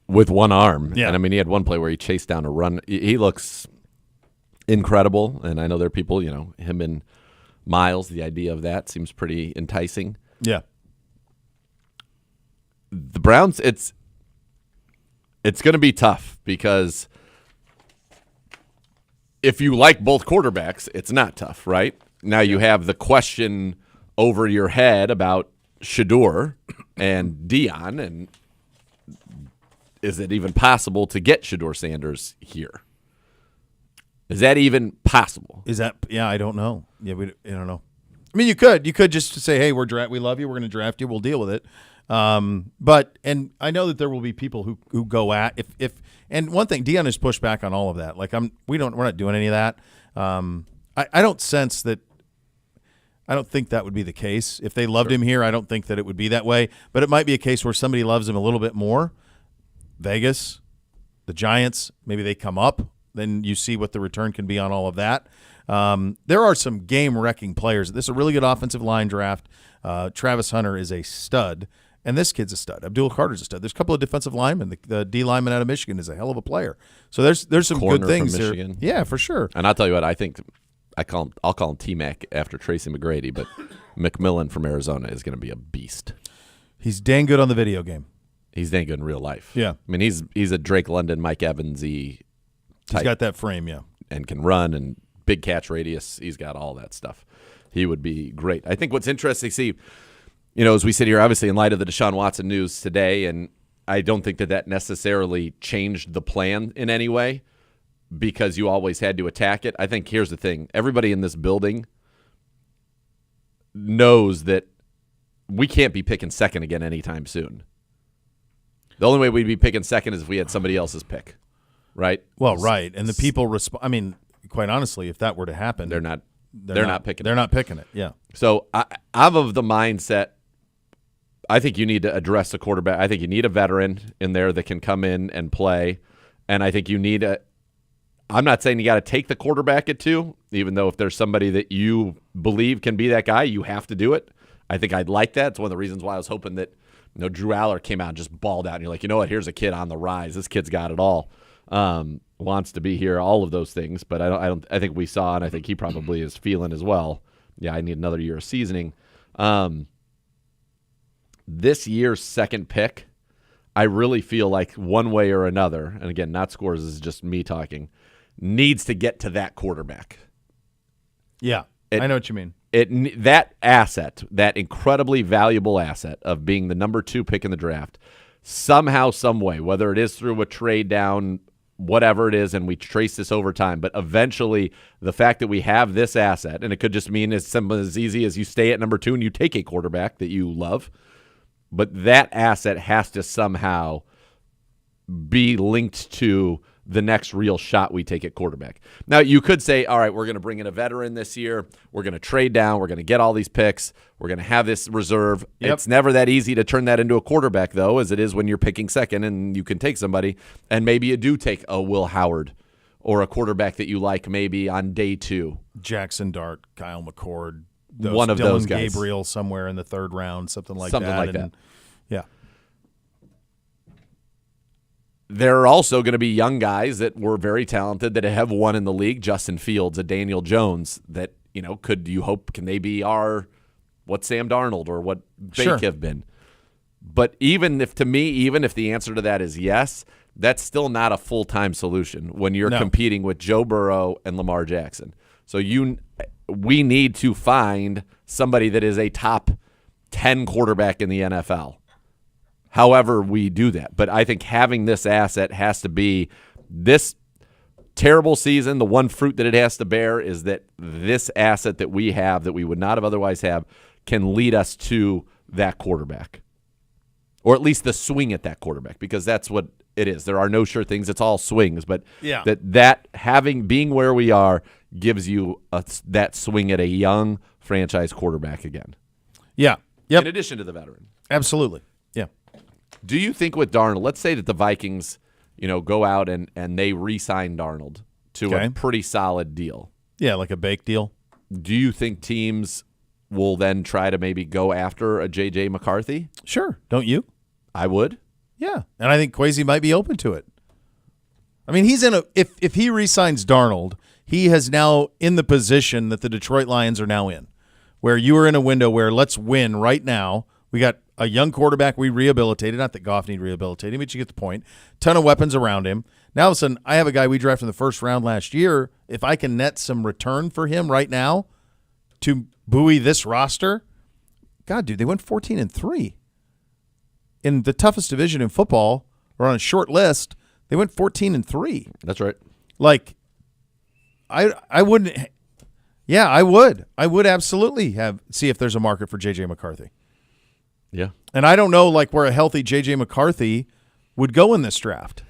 With one arm. Yeah. And, I mean, he had one play where he chased down a run. He looks incredible, and I know there are people, him and Miles, the idea of that seems pretty enticing. Yeah. The Browns, it's going to be tough because if you like both quarterbacks, it's not tough, right? Now you have the question over your head about Shador and Dion, and is it even possible to get Shador Sanders here? Is that even possible? Yeah, I don't know. Yeah, I don't know. I mean, you could just say, hey, we love you, we're going to draft you, we'll deal with it. But I know that there will be people who go at and one thing, Dion has pushed back on all of that. Like we're not doing any of that. I don't sense that. I don't think that would be the case. If they loved him here, I don't think that it would be that way. But it might be a case where somebody loves him a little bit more. Vegas, the Giants, maybe they come up. Then you see what the return can be on all of that. There are some game-wrecking players. This is a really good offensive line draft. Travis Hunter is a stud, and this kid's a stud. Abdul Carter's a stud. There's a couple of defensive linemen. The D lineman out of Michigan is a hell of a player. So there's some Corner good things from there. Michigan. Yeah, for sure. And I'll tell you what, I think I'll call him T-Mac after Tracy McGrady, but McMillan from Arizona is going to be a beast. He's dang good on the video game. He's dang good in real life. Yeah. I mean, he's a Drake London, Mike Evans-y type. He's got that frame, yeah. And can run and big catch radius. He's got all that stuff. He would be great. I think what's interesting to see, as we sit here, obviously in light of the Deshaun Watson news today, and I don't think that necessarily changed the plan in any way because you always had to attack it. I think here's the thing. Everybody in this building knows that we can't be picking second again anytime soon. The only way we'd be picking second is if we had somebody else's pick, right? Well, right. And the people respond. I mean, quite honestly, if that were to happen, they're not picking it. They're not picking it, yeah. So I'm of the mindset, I think you need to address the quarterback. I think you need a veteran in there that can come in and play. And I think you need I'm not saying you got to take the quarterback at 2, even though if there's somebody that you believe can be that guy, you have to do it. I think I'd like that. It's one of the reasons why I was hoping that Drew Aller came out and just balled out. And you're like, you know what? Here's a kid on the rise. This kid's got it all. Wants to be here, all of those things. But I think we saw, and I think he probably is feeling as well. Yeah, I need another year of seasoning. This year's second pick, I really feel like one way or another, and again, not scores, this is just me talking, needs to get to that quarterback. Yeah, I know what you mean. That asset, that incredibly valuable asset of being the number 2 pick in the draft, somehow, some way, whether it is through a trade down, whatever it is, and we trace this over time, but eventually the fact that we have this asset, and it could just mean as simple as easy as you stay at number 2 and you take a quarterback that you love, but that asset has to somehow be linked to the next real shot we take at quarterback. Now, you could say, all right, we're going to bring in a veteran this year. We're going to trade down. We're going to get all these picks. We're going to have this reserve. Yep. It's never that easy to turn that into a quarterback, though, as it is when you're picking second and you can take somebody. And maybe you do take a Will Howard or a quarterback that you like maybe on day 2. Jackson Dart, Kyle McCord. One of those guys. Gabriel somewhere in the 3rd round, something like that. Yeah. There are also going to be young guys that were very talented that have won in the league. Justin Fields, a Daniel Jones that, can they be what Sam Darnold or what Bake have been? But even if the answer to that is yes, that's still not a full-time solution when you're competing with Joe Burrow and Lamar Jackson. So we need to find somebody that is a top 10 quarterback in the NFL. However we do that. But I think having this asset has to be this terrible season. The one fruit that it has to bear is that this asset that we have that we would not have otherwise have can lead us to that quarterback, or at least the swing at that quarterback, because that's what it is. There are no sure things. It's all swings. But that being where we are gives you that swing at a young franchise quarterback again. Yeah. Yep. In addition to the veteran. Absolutely. Yeah. Do you think with Darnold, let's say that the Vikings, go out and they re-sign Darnold to a pretty solid deal. Yeah, like a bake deal. Do you think teams will then try to maybe go after a J.J. McCarthy? Sure. Don't you? I would. Yeah. And I think Kwesi might be open to it. I mean, he's if he re-signs Darnold, he has now in the position that the Detroit Lions are now in, where you are in a window where let's win right now. We got a young quarterback we rehabilitated. Not that Goff need rehabilitating, but you get the point. Ton of weapons around him. Now all of a sudden, I have a guy we drafted in the 1st round last year. If I can net some return for him right now to buoy this roster, God, dude, they went 14-3 in the toughest division in football, or on a short list. They went 14-3. That's right. Like, I wouldn't. Yeah, I would. I would absolutely see if there's a market for J.J. McCarthy. Yeah. And I don't know where a healthy J.J. McCarthy would go in this draft.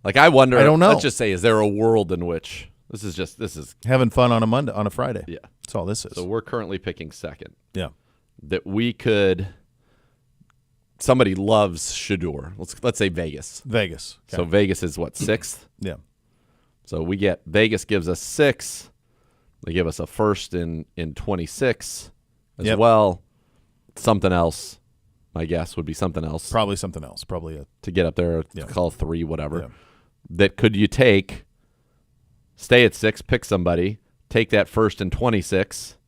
I wonder. I don't know. Let's just say, is there a world in which this is having fun on a Friday? Yeah. That's all this is. So we're currently picking 2nd. Yeah. That we could. Somebody loves Shedeur. Let's say Vegas. Vegas. Okay. So Vegas is what, 6th? Yeah. So Vegas gives us 6. They give us a 1st in 26 as well. Something else. My guess would be something else. Probably something else. Probably to get up there, call 3, whatever. Yeah. That could you take, stay at 6, pick somebody, take that 1st and 26,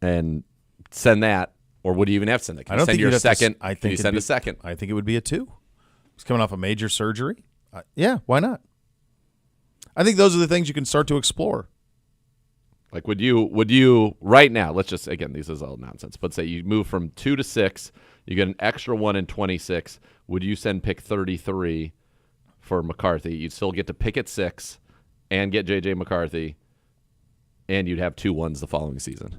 and send that, or would you even have to send that? Can you send your 2nd? I think can you send a 2nd? I think it would be a 2. He's coming off a major surgery. Yeah, why not? I think those are the things you can start to explore. Would you right now, let's just, again, this is all nonsense, but say you move from 2 to 6, you get an extra 1 in 26, would you send pick 33 for McCarthy? You'd still get to pick at 6 and get J.J. McCarthy, and you'd have 2 1s the following season.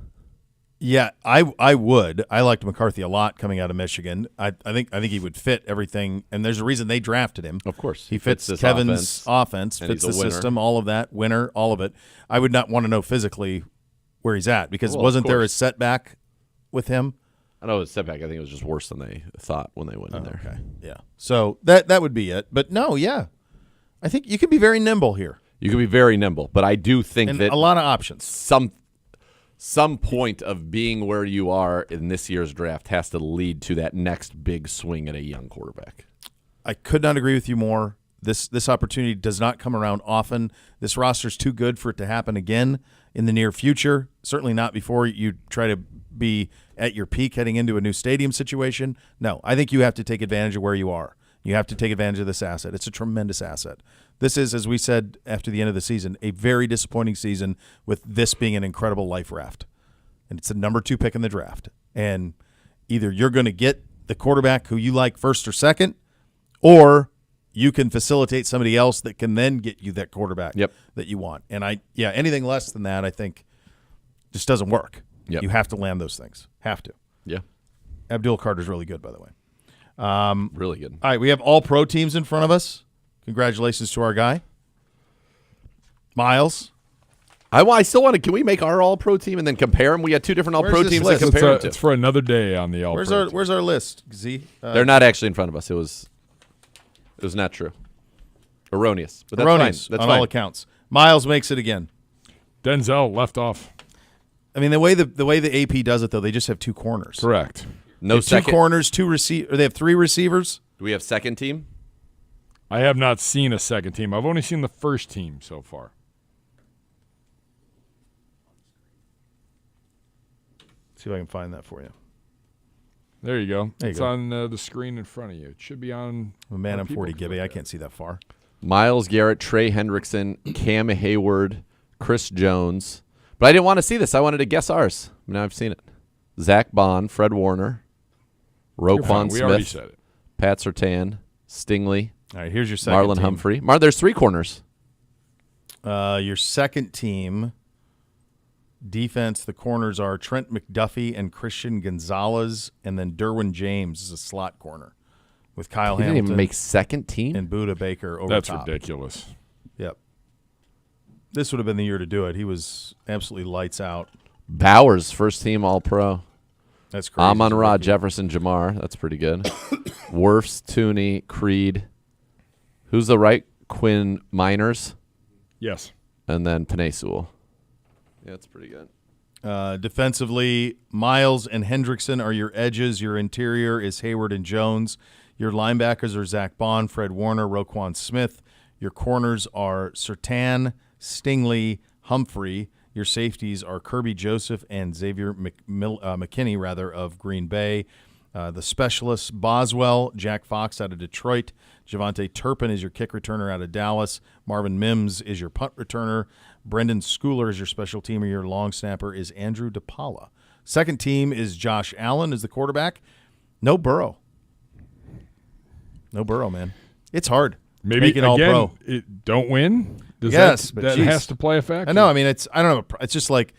Yeah, I would. I liked McCarthy a lot coming out of Michigan. I think he would fit everything, and there's a reason they drafted him. Of course. He fits Kevin's offense fits the system, all of that, winner, all of it. I would not want to know physically where he's at, because wasn't there a setback with him? I know it was a setback. I think it was just worse than they thought when they went in there. Okay, yeah. So that would be it. But no, yeah. I think you could be very nimble here. You could be very nimble, but I do think that a lot of options. Some point of being where you are in this year's draft has to lead to that next big swing at a young quarterback. I could not agree with you more. This opportunity does not come around often. This roster's too good for it to happen again in the near future. Certainly not before you try to be at your peak heading into a new stadium situation. No, I think you have to take advantage of where you are. You have to take advantage of this asset. It's a tremendous asset. This is, as we said after the end of the season, a very disappointing season with this being an incredible life raft. And it's the number 2 pick in the draft. And either you're going to get the quarterback who you like first or second, or you can facilitate somebody else that can then get you that quarterback that you want. And anything less than that, I think, just doesn't work. Yep. You have to land those things. Have to. Yeah. Abdul Carter's really good, by the way. Really good. All right, we have all pro teams in front of us. Congratulations to our guy, Miles. I still want to. Can we make our all pro team and then compare them? We had 2 different all pro teams to compare them to. It's for another day on the all pro. Where's our list? Z? They're not actually in front of us. It was not true. Erroneous. But that's erroneous fine. That's on fine. all accounts. Miles makes it again. Denzel left off. I mean, the way the AP does it, though, they just have 2 corners. Correct. No second. 2 corners, 2 receivers. They have 3 receivers. Do we have second team? I have not seen a second team. I've only seen the first team so far. See if I can find that for you. There you go. There you it's go. on the screen in front of you. It should be on. Man, I'm 40, Gibby. I can't see that far. Miles Garrett, Trey Hendrickson, Cam Hayward, Chris Jones. But I didn't want to see this. I wanted to guess ours. Now I've seen it. Zach Bond, Fred Warner, Roquan We already Smith, said it. Pat Surtain, Stingley, All right, here's your second Marlon team. Humphrey. There's 3 corners. Your second team defense, the corners are Trent McDuffie and Christian Gonzalez, and then Derwin James is a slot corner with Kyle He didn't Hamilton even make second team? and Buda Baker over That's top. ridiculous. Yep. This would have been the year to do it. He was absolutely lights out. Bowers, first team All-Pro. That's crazy. Amon-Ra, Jefferson, Jamar. That's pretty good. Wirfs, Tooney, Creed. Who's the right? Quinn Miners. Yes. And then Penei Sewell. Yeah, that's pretty good. Defensively, Miles and Hendrickson are your edges. Your interior is Hayward and Jones. Your linebackers are Zach Bond, Fred Warner, Roquan Smith. Your corners are Surtain, Stingley, Humphrey. Your safeties are Kirby Joseph and Xavier McKinney, of Green Bay. The specialists, Boswell, Jack Fox out of Detroit. Javante Turpin is your kick returner out of Dallas. Marvin Mims is your punt returner. Brendan Schooler is your special teamer. Your long snapper is Andrew DePaula. Second team is Josh Allen as the quarterback. No Burrow. No Burrow, man. It's hard. Maybe Make it all pro. Don't win. Does yes, that but has to play a factor. I know. I mean, I don't know. It's just like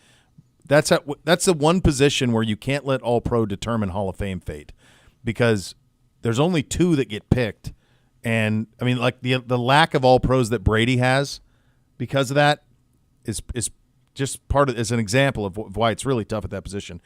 that's the one position where you can't let all pro determine Hall of Fame fate, because there's only 2 that get picked, and I mean, like the lack of all pros that Brady has because of that is just part of as an example of why it's really tough at that position.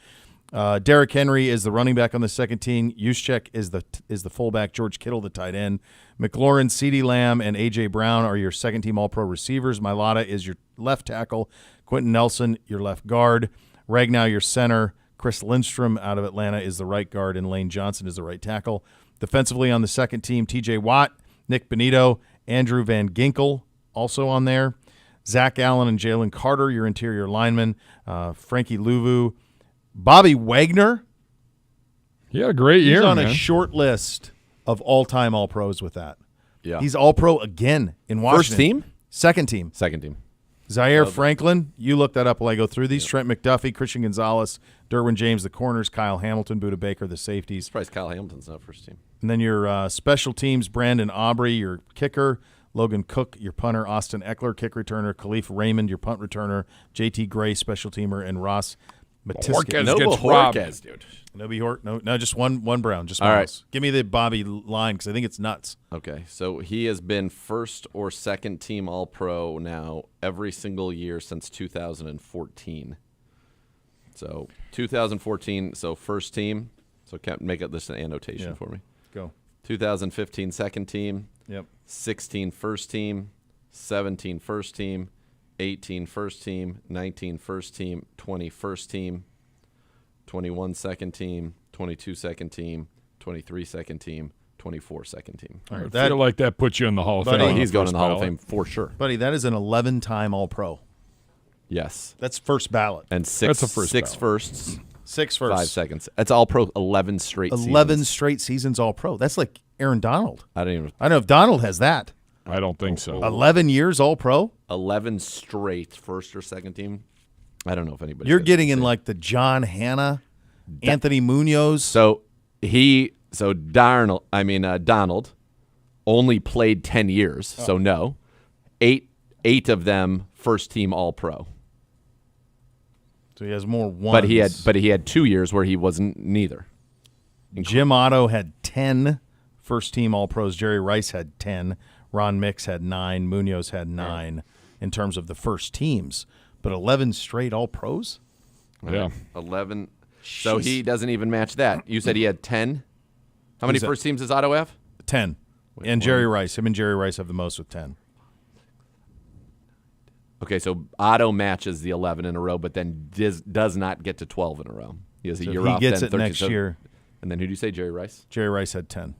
Derrick Henry is the running back on the second team. Juszczyk is the fullback. George Kittle, the tight end. McLaurin, CeeDee Lamb, and A.J. Brown are your second-team All-Pro receivers. Mailata is your left tackle. Quentin Nelson, your left guard. Ragnow, your center. Chris Lindstrom out of Atlanta is the right guard, and Lane Johnson is the right tackle. Defensively on the second team, T.J. Watt, Nick Benito, Andrew Van Ginkel also on there. Zach Allen and Jalen Carter, your interior linemen. Frankie Louvu. Bobby Wagner. He had a great year, He's on man. a short list of all-time All-Pros with that. Yeah. He's All-Pro again in Washington. First team? Second team. Second team. Zaire Franklin. You look that up while I go through these. Yep. Trent McDuffie, Christian Gonzalez, Derwin James, the corners, Kyle Hamilton, Buda Baker, the safeties. Surprised Kyle Hamilton's not first team. And then your special teams, Brandon Aubrey, your kicker, Logan Cook, your punter, Austin Eckler, kick returner, Khalif Raymond, your punt returner, JT Gray, special teamer, and Ross Matiska. Gets robbed. Dude. No, just one Brown. Just all Miles. right. Give me the Bobby line because I think it's nuts. Okay, so he has been first or second team All-Pro now every single year since 2014. So 2014, so first team. So make up this an annotation for me. Go. 2015 second team. Yep. 16 first team. 17 first team. 18 first team. 19 first team. 20 first team. 21 second team. 22 second team. 23 second team. 24 second team. All right, I feel like that puts you in the Hall of Fame. Oh, he's going in the Hall of Fame for sure. Buddy, that is an 11-time All-Pro. Yes. That's first ballot. And That's a first six ballot. firsts. 6 firsts. 5 seconds. That's All-Pro 11 straight 11 seasons. straight seasons All-Pro. That's like Aaron Donald. I don't know if Donald has that. I don't think so. 11 years All-Pro? 11 straight first or second team. I don't know if anybody. You're getting in like the John Hanna, Anthony Munoz. So Donald only played 10 years, so no. Eight of them first team All-Pro. So he has more ones. But he had 2 years where he wasn't neither. Jim Otto had 10 first team All-Pros. Jerry Rice had 10. Ron Mix had 9. Munoz had 9 in terms of the first teams. But 11 straight All-Pros? Yeah. 11. So he doesn't even match that. You said he had 10? How many first teams does Otto have? 10. And Jerry Rice. Him and Jerry Rice have the most with 10. Okay, so Otto matches the 11 in a row, but then does not get to 12 in a row. He has a year off. He gets then it 13, next year. And then who do you say, Jerry Rice? Jerry Rice had 10.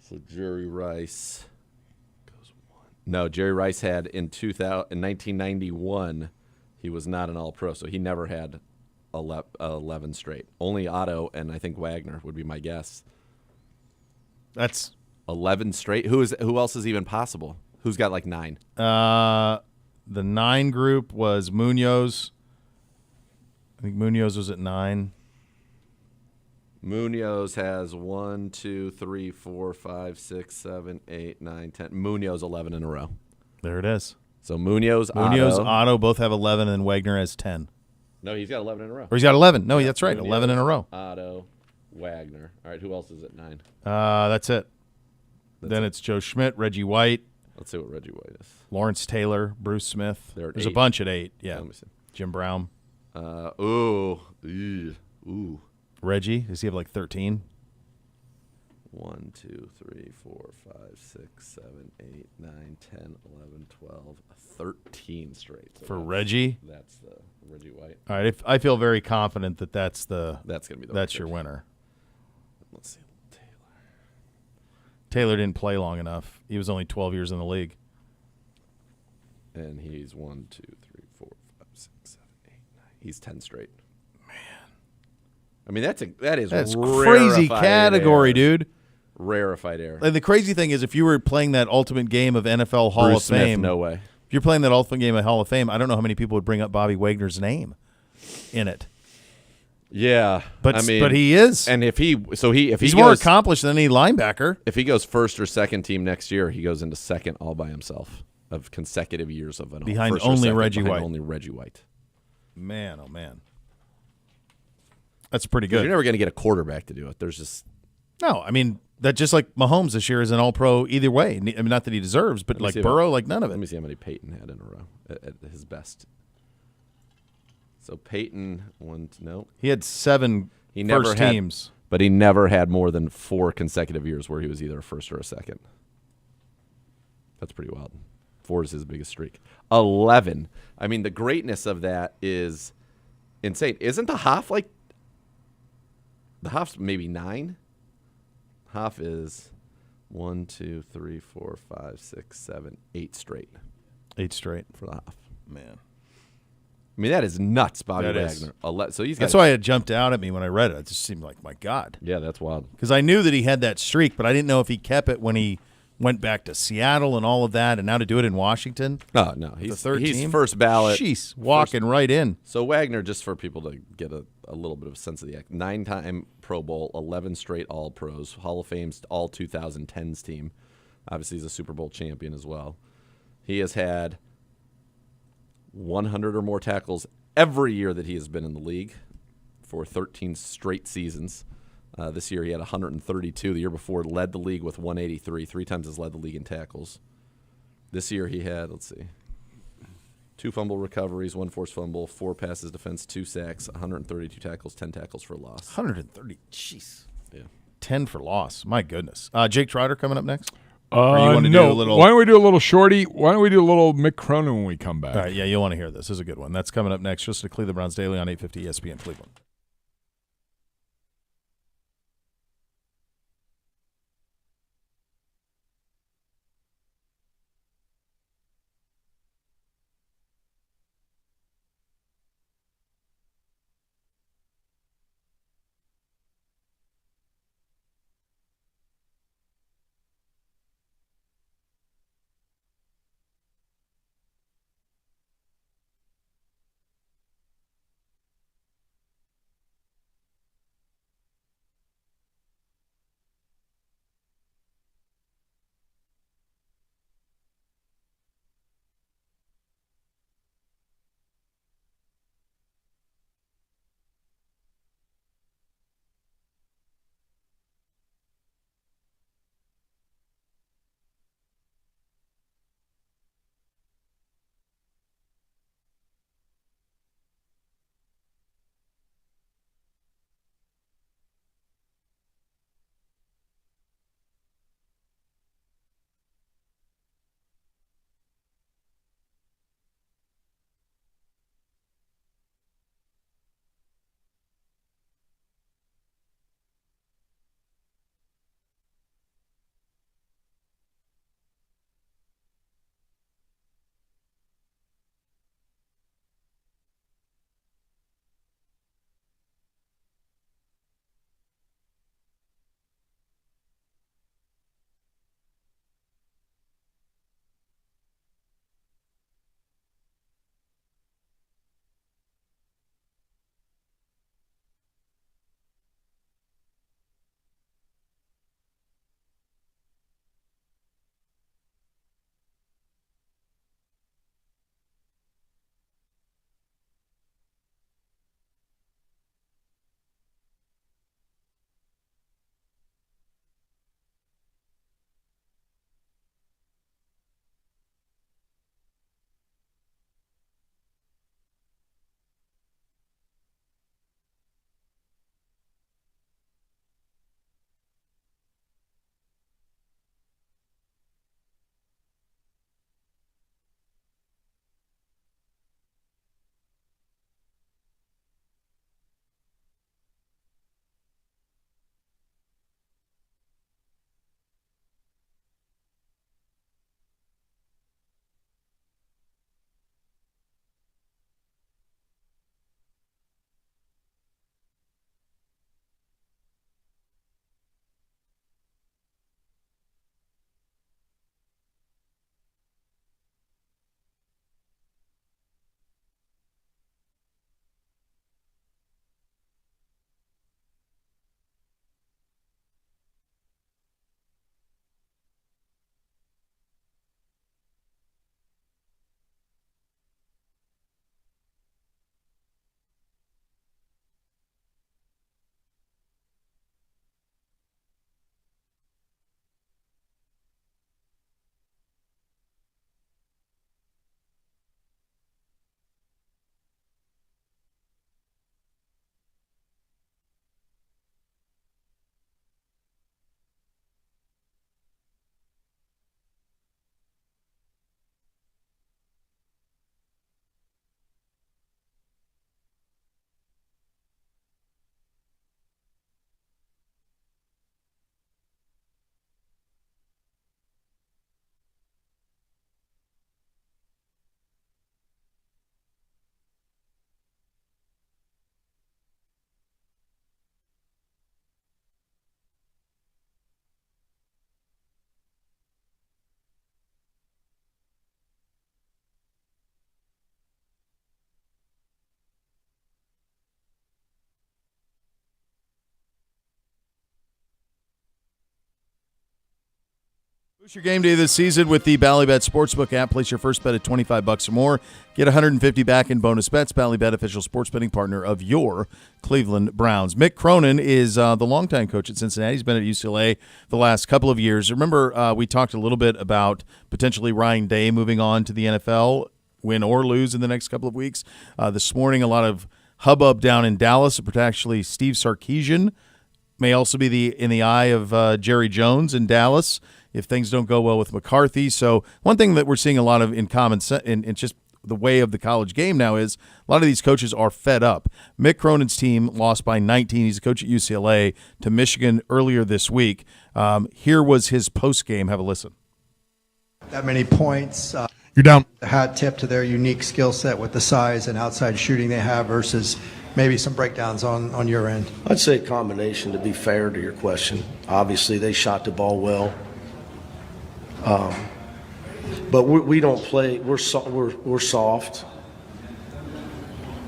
So Jerry Rice goes 1. No, Jerry Rice had in 1991, he was not an All-Pro, so he never had 11 straight. Only Otto and I think Wagner would be my guess. That's 11 straight. Who else is even possible? Who's got like 9? the 9 group was Munoz. I think Munoz was at 9. Munoz has 1, 2, 3, 4, 5, 6, 7, 8, 9, 10. Munoz 11 in a row. There it is. So Munoz, Otto both have 11, and Wagner has 10. No, he's got 11 in a row. Or he's got 11. No, that's right. 11 in a row. Otto, Wagner. All right, who else is at 9? That's it. Then it's Joe Schmidt, Reggie White. Let's see what Reggie White is. Lawrence Taylor, Bruce Smith. They're at There's 8. a bunch at 8. Yeah. Let me see. Jim Brown. Ooh. Reggie, does he have like 13? 1, 2, 3, 4, 5, 6, 7, 8, 9, 10, 11, 12, 13 straight. So For Reggie? That's the Reggie White. All right. I feel very confident that that's gonna be your winner. Let's see. Taylor didn't play long enough. He was only 12 years in the league. And he's 1, 2, 3, 4, 5, 6, 7, 8, 9. He's 10 straight. Man. I mean, that's crazy category, dude. Rarefied air. And the crazy thing is, if you were playing that ultimate game of NFL Hall Bruce of Fame, Smith, no way. If you're playing that ultimate game of Hall of Fame, I don't know how many people would bring up Bobby Wagner's name in it. Yeah, but he is, and if he's more accomplished than any linebacker. If he goes first or second team next year, he goes into second all by himself of consecutive years of behind only Reggie White. Only Reggie White. Man, oh man, that's pretty good. You're never going to get a quarterback to do it. There's just no. I mean, that just like Mahomes this year is an All-Pro either way. I mean, not that he deserves, but like Burrow, like none of it. Let me see how many Peyton had in a row at his best. So Peyton he had 7 first teams, but he never had more than 4 consecutive years where he was either a first or a second. That's pretty wild. 4 is his biggest streak. 11. I mean, the greatness of that is insane. Isn't the Hoff like? The Hoff's maybe 9. Hoff is 1, 2, 3, 4, 5, 6, 7, 8 straight. 8 straight for the Hoff. Man. I mean, that is nuts, Bobby Wagner. So that's why it jumped out at me when I read it. It just seemed like, my God. Yeah, that's wild. Because I knew that he had that streak, but I didn't know if he kept it when he went back to Seattle and all of that, and now to do it in Washington. No. He's first ballot. Jeez, walking right in. So Wagner, just for people to get a little bit of a sense of the act, 9-time Pro Bowl, 11 straight All-Pros, Hall of Fame's all 2010s team. Obviously, he's a Super Bowl champion as well. He has had 100 or more tackles every year that he has been in the league for 13 straight seasons. This year he had 132. The year before led the league with 183. 3 times has led the league in tackles. This year he had, 2 fumble recoveries, 1 forced fumble, 4 passes defense, 2 sacks, 132 tackles, 10 tackles for loss. 130. Jeez. Yeah. 10 for loss. My goodness. Jake Trotter coming up next? No. Why don't we do a little shorty? Why don't we do a little Mick Cronin when we come back? All right, yeah, you'll want to hear this. This is a good one. That's coming up next. Just to Cleveland Browns Daily on 850 ESPN Cleveland. Boost your game day this season with the Ballybet Sportsbook app. Place your first bet at $25 or more. Get $150 back in bonus bets. Ballybet, official sports betting partner of your Cleveland Browns. Mick Cronin is the longtime coach at Cincinnati. He's been at UCLA the last couple of years. Remember, we talked a little bit about potentially Ryan Day moving on to the NFL, win or lose in the next couple of weeks. This morning, a lot of hubbub down in Dallas, potentially Steve Sarkisian may also be in the eye of Jerry Jones in Dallas if things don't go well with McCarthy. So one thing that we're seeing a lot of in common sense, in just the way of the college game now, is a lot of these coaches are fed up. Mick Cronin's team lost by 19. He's a coach at UCLA to Michigan earlier this week. Here was his post-game. Have a listen. That many points. You're down. Hat tip to their unique skill set with the size and outside shooting they have versus maybe some breakdowns on your end. I'd say a combination, to be fair to your question. Obviously, they shot the ball well. But we don't play. We're soft.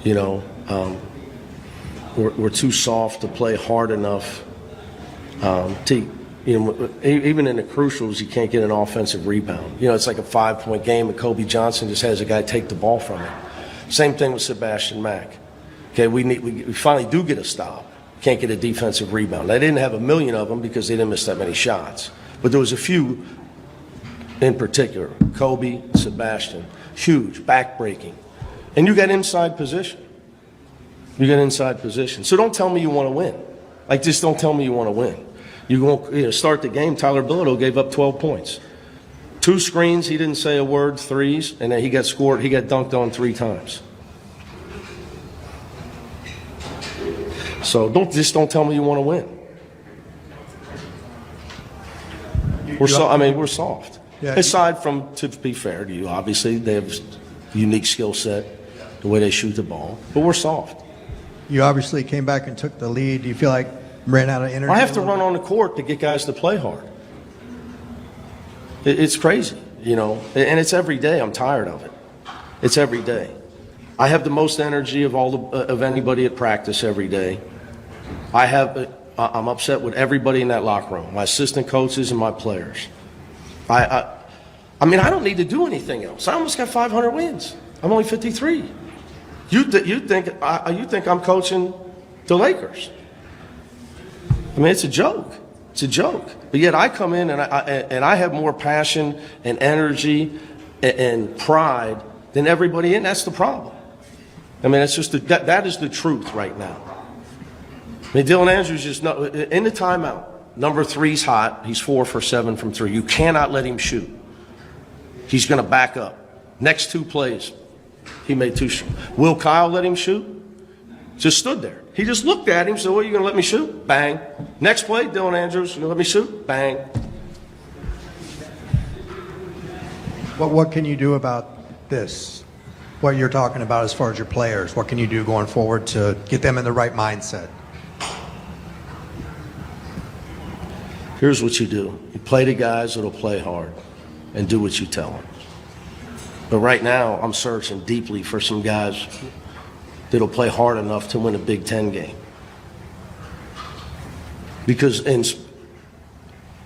You know, we're too soft to play hard enough. Even in the crucials, you can't get an offensive rebound. You know, it's like a 5-point game, and Kobe Johnson just has a guy take the ball from him. Same thing with Sebastian Mack. Okay, we finally do get a stop. Can't get a defensive rebound. They didn't have a million of them because they didn't miss that many shots. But there was a few in particular. Kobe, Sebastian, huge, back-breaking. And you got inside position. So don't tell me you want to win. Like, just don't tell me you want to win. You won't start the game. Tyler Bilodeau gave up 12 points. 2 screens, he didn't say a word, threes, and then he got dunked on 3 times. So don't tell me you want to win. We're soft. Yeah. Aside from, to be fair to you, obviously they have a unique skill set, the way they shoot the ball, but we're soft. You obviously came back and took the lead. Do you feel like ran out of energy? I have to run on the court to get guys to play hard. It's crazy, you know, and it's every day. I'm tired of it. It's every day. I have the most energy of anybody at practice every day. I'm upset with everybody in that locker room, my assistant coaches and my players. I mean, I don't need to do anything else. I almost got 500 wins. I'm only 53. You think I'm coaching the Lakers? I mean, it's a joke. It's a joke. But yet I come in and I have more passion and energy and pride than everybody in. That's the problem. I mean, it's just that is the truth right now. I mean, Dylan Andrews just in the timeout. Number 3's hot. He's 4 for 7 from 3. You cannot let him shoot. He's going to back up. Next 2 plays, he made 2 shots. Will Kyle let him shoot? Just stood there. He just looked at him, said, "Well, you going to let me shoot?" Bang. Next play, Dylan Andrews, "You going to let me shoot?" Bang. What can you do about this? What you're talking about as far as your players, what can you do going forward to get them in the right mindset? Here's what you do. You play the guys that'll play hard and do what you tell them. But right now, I'm searching deeply for some guys that'll play hard enough to win a Big Ten game. Because in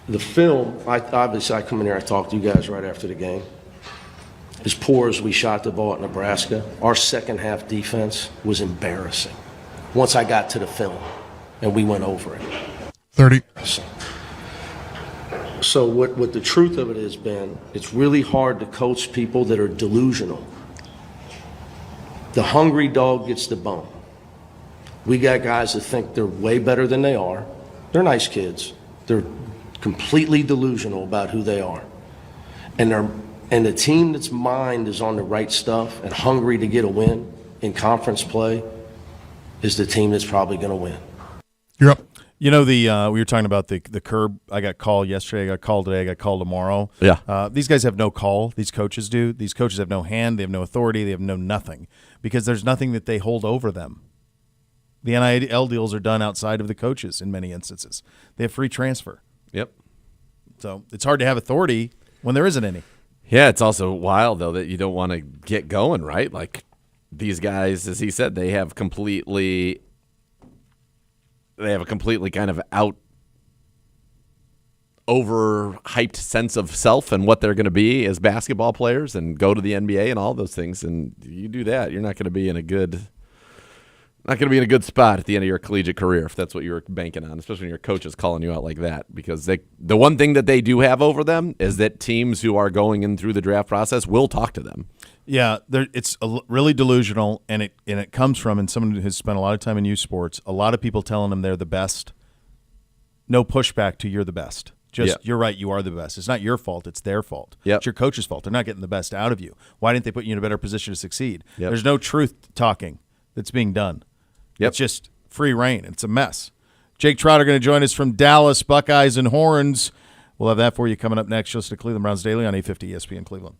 the film, I come in here, I talk to you guys right after the game. As poor as we shot the ball at Nebraska, our second half defense was embarrassing once I got to the film and we went over it. 30. So what the truth of it has been, it's really hard to coach people that are delusional. The hungry dog gets the bone. We got guys that think they're way better than they are. They're nice kids. They're completely delusional about who they are. And the team that's mind is on the right stuff and hungry to get a win in conference play is the team that's probably going to win. You're up. You know, we were talking about the curb. I got called yesterday. I got called today. I got called tomorrow. Yeah. These guys have no call. These coaches do. These coaches have no hand. They have no authority. They have no nothing because there's nothing that they hold over them. The NIL deals are done outside of the coaches in many instances. They have free transfer. Yep. So it's hard to have authority when there isn't any. Yeah, it's also wild, though, that you don't want to get going, right? Like these guys, as he said, they have a completely kind of overhyped sense of self and what they're going to be as basketball players and go to the NBA and all those things. And you do that, you're not going to be in a good spot at the end of your collegiate career if that's what you're banking on, especially when your coach is calling you out like that. Because the one thing that they do have over them is that teams who are going in through the draft process will talk to them. Yeah, it's really delusional, and it comes from, and someone who's spent a lot of time in youth sports, a lot of people telling them they're the best. No pushback to you're the best. Just You're right, you are the best. It's not your fault, it's their fault. Yep. It's your coach's fault. They're not getting the best out of you. Why didn't they put you in a better position to succeed? Yep. There's no truth talking that's being done. Yep. It's just free reign. It's a mess. Jake Trotter going to join us from Dallas, Buckeyes and Horns. We'll have that for you coming up next. You'll listen to Cleveland Browns Daily on 850 ESPN Cleveland.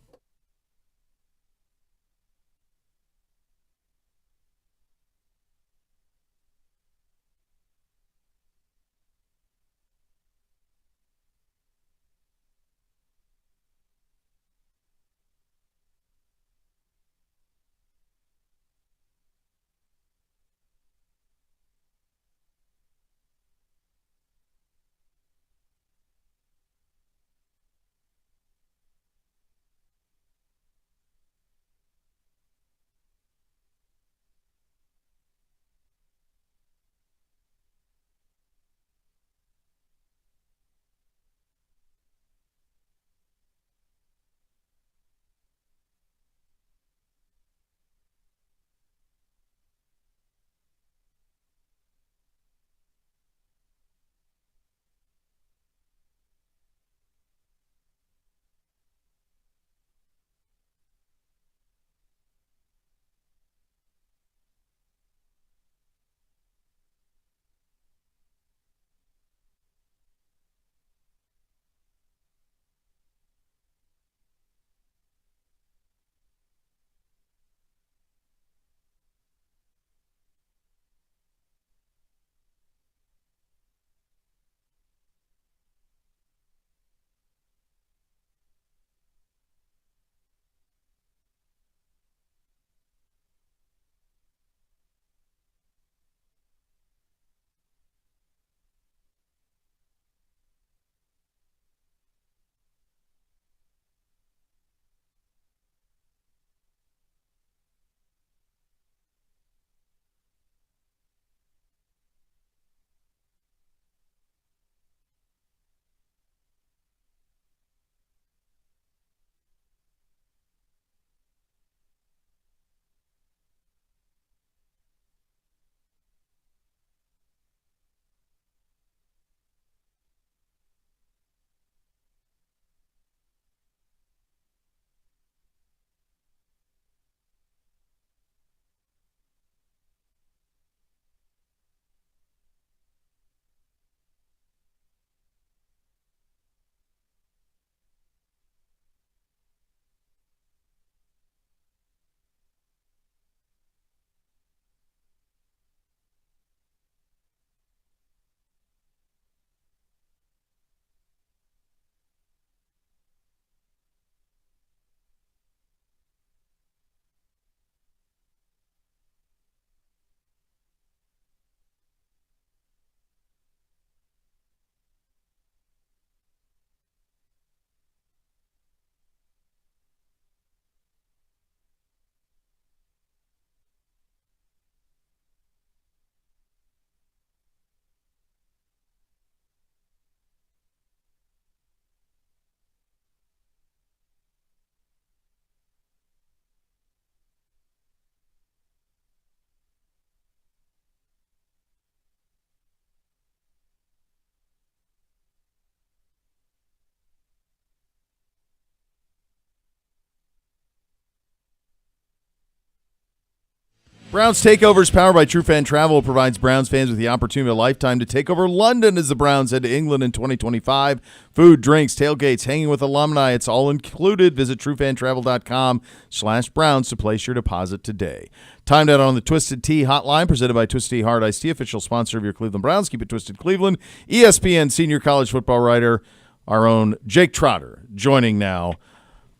Browns Takeover is powered by True Fan Travel. Provides Browns fans with the opportunity of a lifetime to take over London as the Browns head to England in 2025. Food, drinks, tailgates, hanging with alumni, it's all included. Visit truefantravel.com/Browns to place your deposit today. Timed out on the Twisted Tea hotline, presented by Twisted Tea Hard Iced Tea, official sponsor of your Cleveland Browns. Keep it twisted, Cleveland. ESPN senior college football writer, our own Jake Trotter, joining now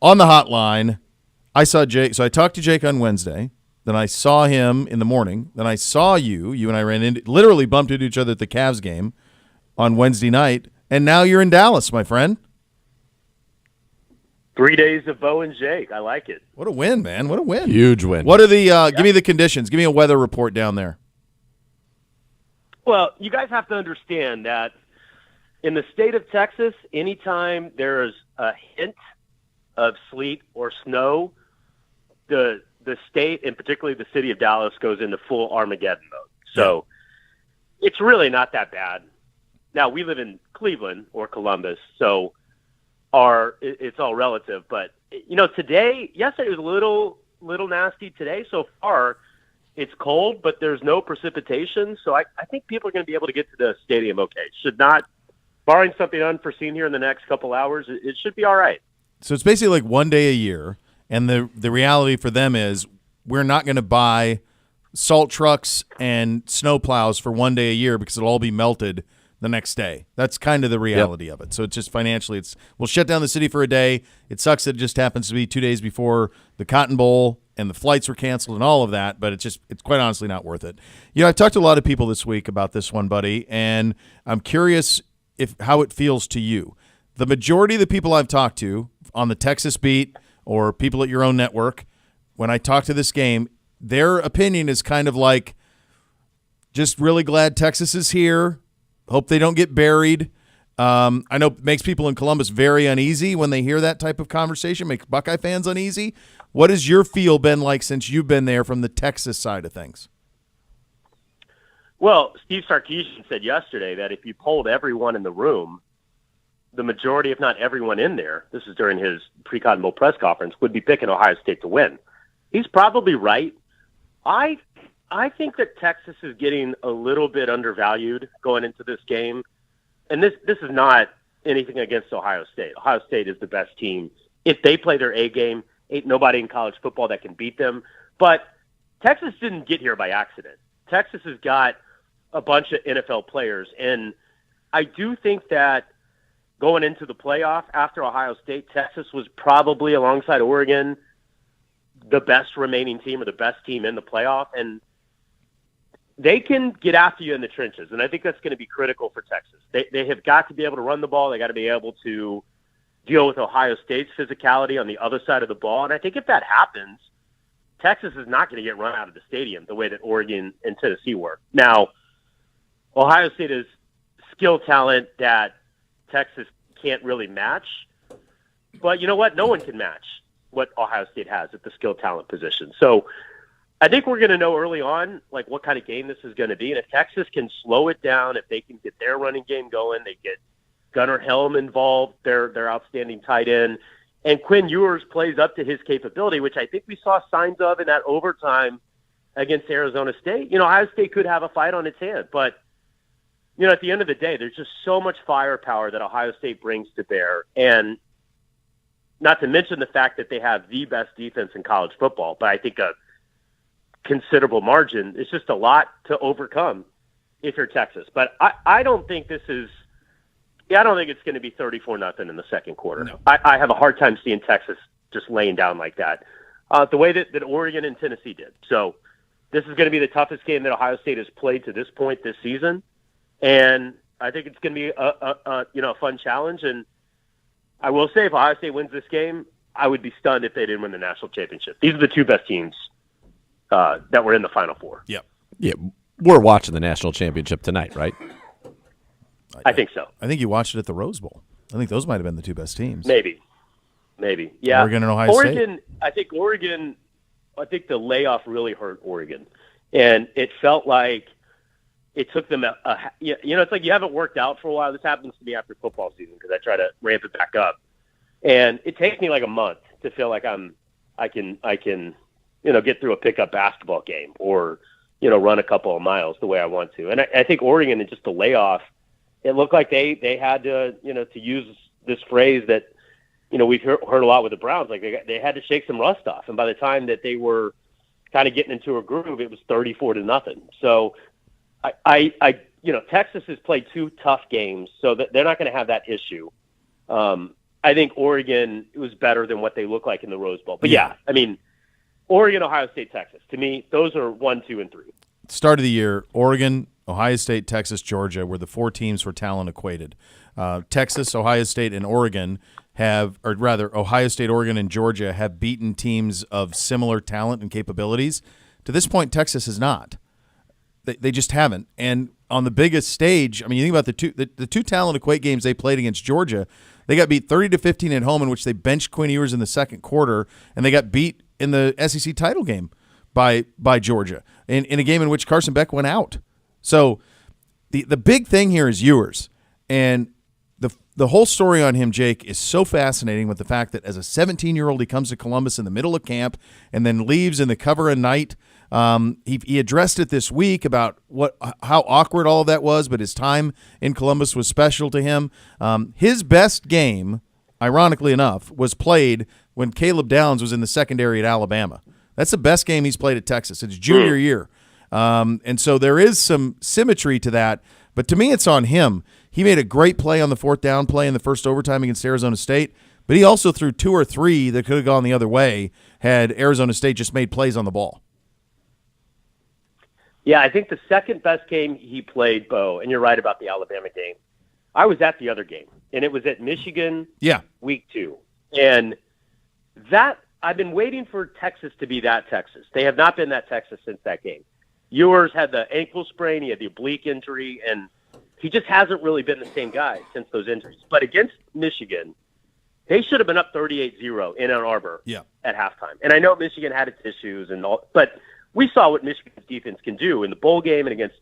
on the hotline. I saw Jake, so I talked to Jake on Wednesday. Then I saw him in the morning. Then I saw you. You and I ran into, literally bumped into each other at the Cavs game on Wednesday night. and now you're in Dallas, my friend. 3 days of Bo and Jake. I like it. What a win, man. What a win. Huge win. What are the give me the conditions. Give me a weather report down there. Well, you guys have to understand that in the state of Texas, anytime there's a hint of sleet or snow, the state, and particularly the city of Dallas, goes into full Armageddon mode. So it's really not that bad. Now, we live in Cleveland or Columbus, so it's all relative. But, yesterday was a little nasty. Today, so far, it's cold, but there's no precipitation. So I think people are going to be able to get to the stadium okay. Should not, barring something unforeseen here in the next couple hours, it should be all right. So it's basically like 1 day a year, and the reality for them is we're not going to buy salt trucks and snow plows for 1 day a year because it'll all be melted the next day. That's kind of the reality of it. So it's just financially, we'll shut down the city for a day. It sucks that it just happens to be 2 days before the Cotton Bowl and the flights were canceled and all of that, but it's quite honestly not worth it. I've talked to a lot of people this week about this one, buddy, and I'm curious how it feels to you. The majority of the people I've talked to on the Texas beat or people at your own network, when I talk to this game, their opinion is kind of like, just really glad Texas is here. Hope they don't get buried. I know it makes people in Columbus very uneasy when they hear that type of conversation, makes Buckeye fans uneasy. What has your feel been like since you've been there from the Texas side of things? Well, Steve Sarkisian said yesterday that if you polled everyone in the room, the majority, if not everyone in there, this is during his pre-Cotton Bowl press conference, would be picking Ohio State to win. He's probably right. I think that Texas is getting a little bit undervalued going into this game. And this is not anything against Ohio State. Ohio State is the best team. If they play their A game, ain't nobody in college football that can beat them. But Texas didn't get here by accident. Texas has got a bunch of NFL players. And I do think that going into the playoff after Ohio State, Texas was probably, alongside Oregon, the best remaining team or the best team in the playoff. And they can get after you in the trenches, and I think that's going to be critical for Texas. They have got to be able to run the ball. They got to be able to deal with Ohio State's physicality on the other side of the ball. And I think if that happens, Texas is not going to get run out of the stadium the way that Oregon and Tennessee were. Now, Ohio State is skill talent that Texas can't really match. But you know what? No one can match what Ohio State has at the skill talent position. So I think we're going to know early on, like, what kind of game this is going to be. And if Texas can slow it down, if they can get their running game going, they get Gunnar Helm involved, their outstanding tight end, and Quinn Ewers plays up to his capability, which I think we saw signs of in that overtime against Arizona State. Ohio State could have a fight on its hand. But, at the end of the day, there's just so much firepower that Ohio State brings to bear. And not to mention the fact that they have the best defense in college football, but I think a considerable margin. It's just a lot to overcome if you're Texas. But I don't think this is – I don't think it's going to be 34-0 in the second quarter. No. I have a hard time seeing Texas just laying down like that, the way that Oregon and Tennessee did. So this is going to be the toughest game that Ohio State has played to this point this season. And I think it's going to be a fun challenge. And I will say, if Ohio State wins this game, I would be stunned if they didn't win the national championship. These are the two best teams that were in the Final Four. Yep. Yeah, we're watching the national championship tonight, right? I think so. I think you watched it at the Rose Bowl. I think those might have been the two best teams. Maybe. Yeah. Oregon and Ohio State. I think the layoff really hurt Oregon. And it felt like it took them it's like you haven't worked out for a while. This happens to me after football season because I try to ramp it back up. And it takes me like a month to feel like I can get through a pickup basketball game or, run a couple of miles the way I want to. And I think Oregon, and just the layoff, it looked like they had to, to use this phrase that, we've heard a lot with the Browns, like they had to shake some rust off. And by the time that they were kind of getting into a groove, it was 34-0. So Texas has played two tough games, so that they're not going to have that issue. I think Oregon was better than what they look like in the Rose Bowl. But Oregon, Ohio State, Texas. To me, those are 1, 2, and 3. Start of the year, Oregon, Ohio State, Texas, Georgia were the four teams where talent equated. Texas, Ohio State, and Oregon Ohio State, Oregon, and Georgia have beaten teams of similar talent and capabilities. To this point, Texas has not. They just haven't. And on the biggest stage, I mean, you think about the two talent equate games they played against Georgia, they got beat 30-15 at home, in which they benched Quinn Ewers in the second quarter, and they got beat in the SEC title game by Georgia in a game in which Carson Beck went out. So the big thing here is Ewers. And the whole story on him, Jake, is so fascinating with the fact that as a 17-year-old, he comes to Columbus in the middle of camp and then leaves in the cover of Night. He addressed it this week about how awkward all of that was, but his time in Columbus was special to him. His best game, ironically enough, was played when Caleb Downs was in the secondary at Alabama. That's the best game he's played at Texas. It's junior year. And so there is some symmetry to that. But to me, it's on him. He made a great play on the fourth down play in the first overtime against Arizona State, but he also threw 2 or 3 that could have gone the other way had Arizona State just made plays on the ball. Yeah, I think the second best game he played, Bo, and you're right about the Alabama game. I was at the other game, and it was at Michigan week 2. And that I've been waiting for Texas to be that Texas. They have not been that Texas since that game. Ewers had the ankle sprain, he had the oblique injury, and he just hasn't really been the same guy since those injuries. But against Michigan, they should have been up 38-0 in Ann Arbor at halftime. And I know Michigan had its issues and all, but we saw what Michigan's defense can do in the bowl game and against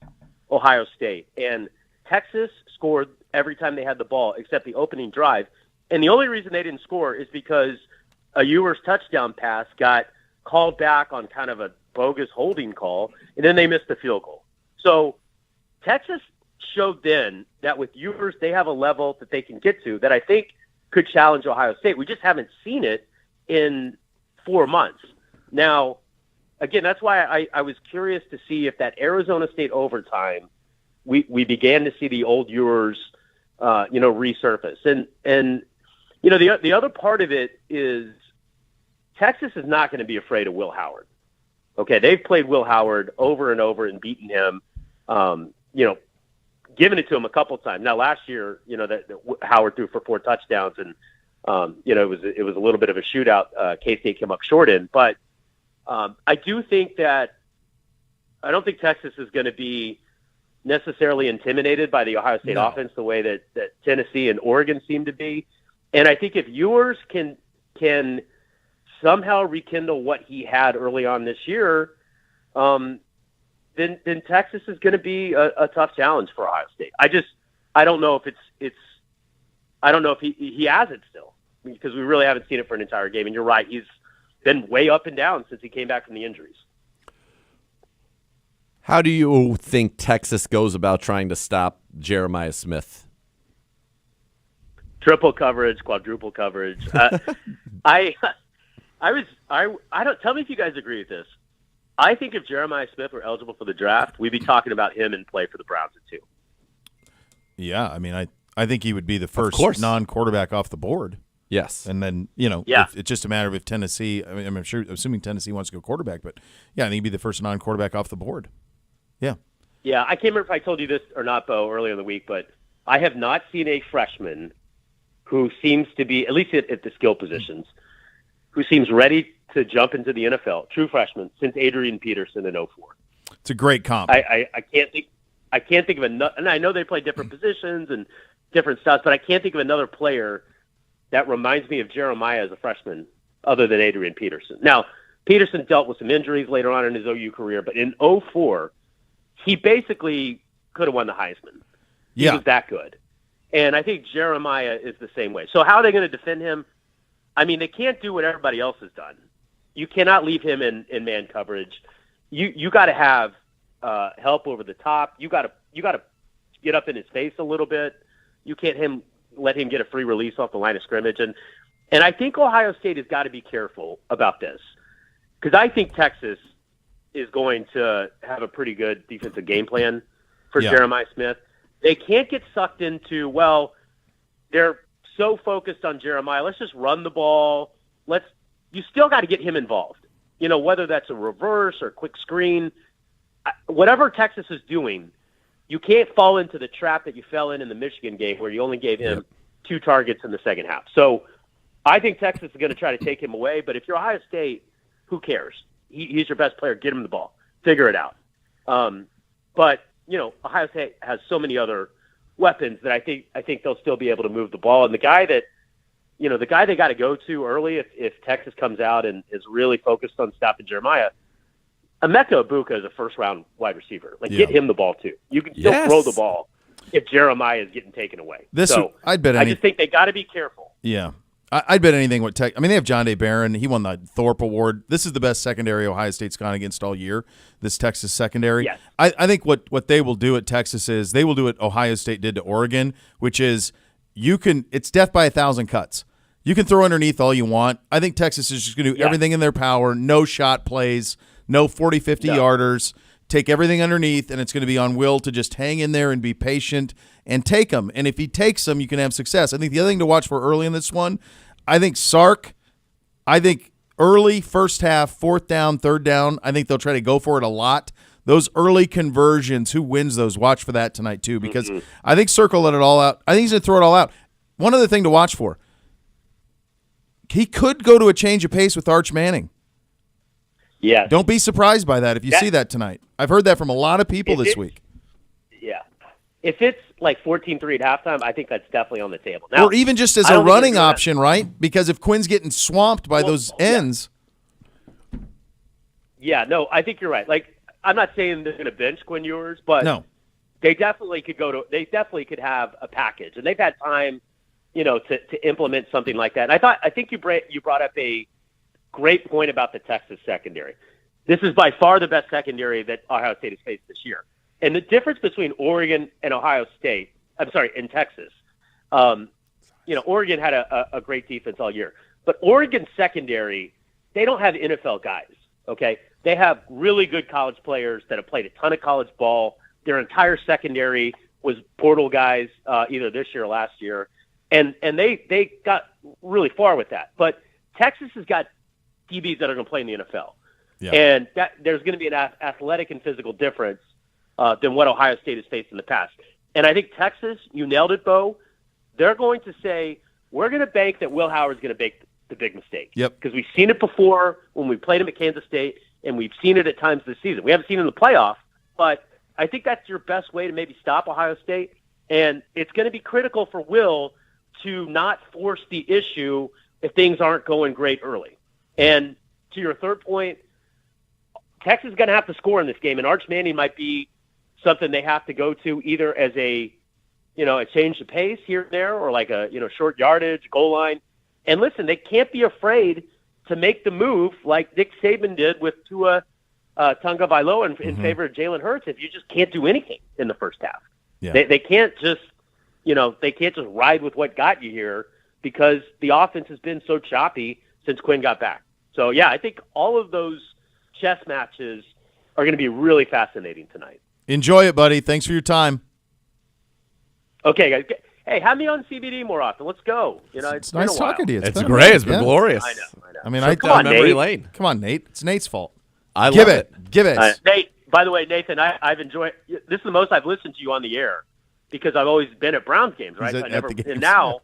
Ohio State. And Texas scored every time they had the ball except the opening drive. And the only reason they didn't score is because a Ewers touchdown pass got called back on kind of a bogus holding call, and then they missed the field goal. So Texas showed then that with Ewers, they have a level that they can get to that I think could challenge Ohio State. We just haven't seen it in 4 months. Now, again, that's why I was curious to see if that Arizona State overtime, we began to see the old Ewers, resurface. And the other part of it is Texas is not going to be afraid of Will Howard. Okay, they've played Will Howard over and over and beaten him, given it to him a couple of times. Now, last year, that Howard threw for 4 touchdowns, and it was a little bit of a shootout. K-State came up short in, but I don't think Texas is going to be necessarily intimidated by the Ohio State offense the way that Tennessee and Oregon seem to be. And I think if Ewers can somehow rekindle what he had early on this year, then Texas is going to be a tough challenge for Ohio State. I don't know if I don't know if he has it still, because we really haven't seen it for an entire game. And you're right, he's been way up and down since he came back from the injuries. How do you think Texas goes about trying to stop Jeremiah Smith? Triple coverage, quadruple coverage. I don't. Tell me if you guys agree with this. I think if Jeremiah Smith were eligible for the draft, we'd be talking about him in play for the Browns at 2. Yeah, I mean, I think he would be the first non-quarterback off the board. Yes, and then it's just a matter of if Tennessee. I mean, assuming Tennessee wants to go quarterback, but yeah, I think he'd be the first non-quarterback off the board. Yeah. Yeah, I can't remember if I told you this or not, Bo, earlier in the week, but I have not seen a freshman who seems to be, at least at the skill positions, who seems ready to jump into the NFL, true freshman, since Adrian Peterson in 2004. It's a great comp. I can't think of another, and I know they play different positions and different styles, but I can't think of another player that reminds me of Jeremiah as a freshman other than Adrian Peterson. Now, Peterson dealt with some injuries later on in his OU career, but in 2004, he basically could have won the Heisman. He was that good. And I think Jeremiah is the same way. So how are they going to defend him? I mean, they can't do what everybody else has done. You cannot leave him in man coverage. You got to have help over the top. You got to get up in his face a little bit. You can't let him get a free release off the line of scrimmage. And I think Ohio State has got to be careful about this, because I think Texas is going to have a pretty good defensive game plan for Jeremiah Smith. They can't get sucked into, well, they're so focused on Jeremiah, let's just run the ball. You still got to get him involved. Whether that's a reverse or quick screen, whatever Texas is doing, you can't fall into the trap that you fell in the Michigan game where you only gave him 2 targets in the second half. So I think Texas is going to try to take him away. But if you're Ohio State, who cares? He's your best player. Get him the ball. Figure it out. But Ohio State has so many other weapons that I think they'll still be able to move the ball. And the guy they got to go to early if Texas comes out and is really focused on stopping Jeremiah, Emeka Ibuka is a first-round wide receiver. Get him the ball too. You can still throw the ball if Jeremiah is getting taken away. I just think they got to be careful. Yeah. I'd bet anything what Tech. I mean, they have John Day Barron. He won the Thorpe Award. This is the best secondary Ohio State's gone against all year. This Texas secondary. Yes. I think what they will do at Texas is they will do what Ohio State did to Oregon, which is it's death by 1,000 cuts. You can throw underneath all you want. I think Texas is just going to do everything in their power. No shot plays. No 40, 50-yarders. Take everything underneath, and it's going to be on Will to just hang in there and be patient and take them. And if he takes them, you can have success. I think the other thing to watch for early in this one, I think Sark, early first half, 4th down, 3rd down, I think they'll try to go for it a lot. Those early conversions, who wins those? Watch for that tonight too, because I think Sark will let it all out. I think he's going to throw it all out. One other thing to watch for, he could go to a change of pace with Arch Manning. Yeah. Don't be surprised by that if you see that tonight. I've heard that from a lot of people this week. Yeah. If it's like 14-3 at halftime, I think that's definitely on the table. Now, or even just as a running option, right? Because if Quinn's getting swamped by those ends. Yeah, no, I think you're right. I'm not saying they're going to bench Quinn Ewers, but they definitely could have a package. And they've had time, to implement something like that. And I think you brought up a great point about the Texas secondary. This is by far the best secondary that Ohio State has faced this year. And the difference between Oregon and and Texas, Oregon had a great defense all year. But Oregon's secondary, they don't have NFL guys, okay? They have really good college players that have played a ton of college ball. Their entire secondary was portal guys either this year or last year. And they got really far with that. But Texas has got DBs that are going to play in the NFL. Yeah. And there's going to be an athletic and physical difference than what Ohio State has faced in the past. And I think Texas, you nailed it, Bo. They're going to say, we're going to bank that Will Howard's going to make the big mistake. Yep. Because we've seen it before when we played him at Kansas State, and we've seen it at times this season. We haven't seen it in the playoff, but I think that's your best way to maybe stop Ohio State. And it's going to be critical for Will to not force the issue if things aren't going great early. And to your third point, Texas is going to have to score in this game, and Arch Manning might be something they have to go to either as a change of pace here and there, or like a short yardage, goal line. And listen, they can't be afraid to make the move like Nick Saban did with Tua Tagovailoa in favor of Jalen Hurts if you just can't do anything in the first half. Yeah. They can't just ride with what got you here because the offense has been so choppy since Quinn got back. So, yeah, I think all of those chess matches are going to be really fascinating tonight. Enjoy it, buddy. Thanks for your time. Okay, guys. Hey, have me on CBD more often. Let's go. It's nice talking to you. It's great. It's been glorious. I know. I mean, come on, memory Nate. lane. Come on, Nate. It's Nate's fault. Give it. Give it. Nate, by the way, Nathan, I've enjoyed – this is the most I've listened to you on the air because I've always been at Browns games, right? And now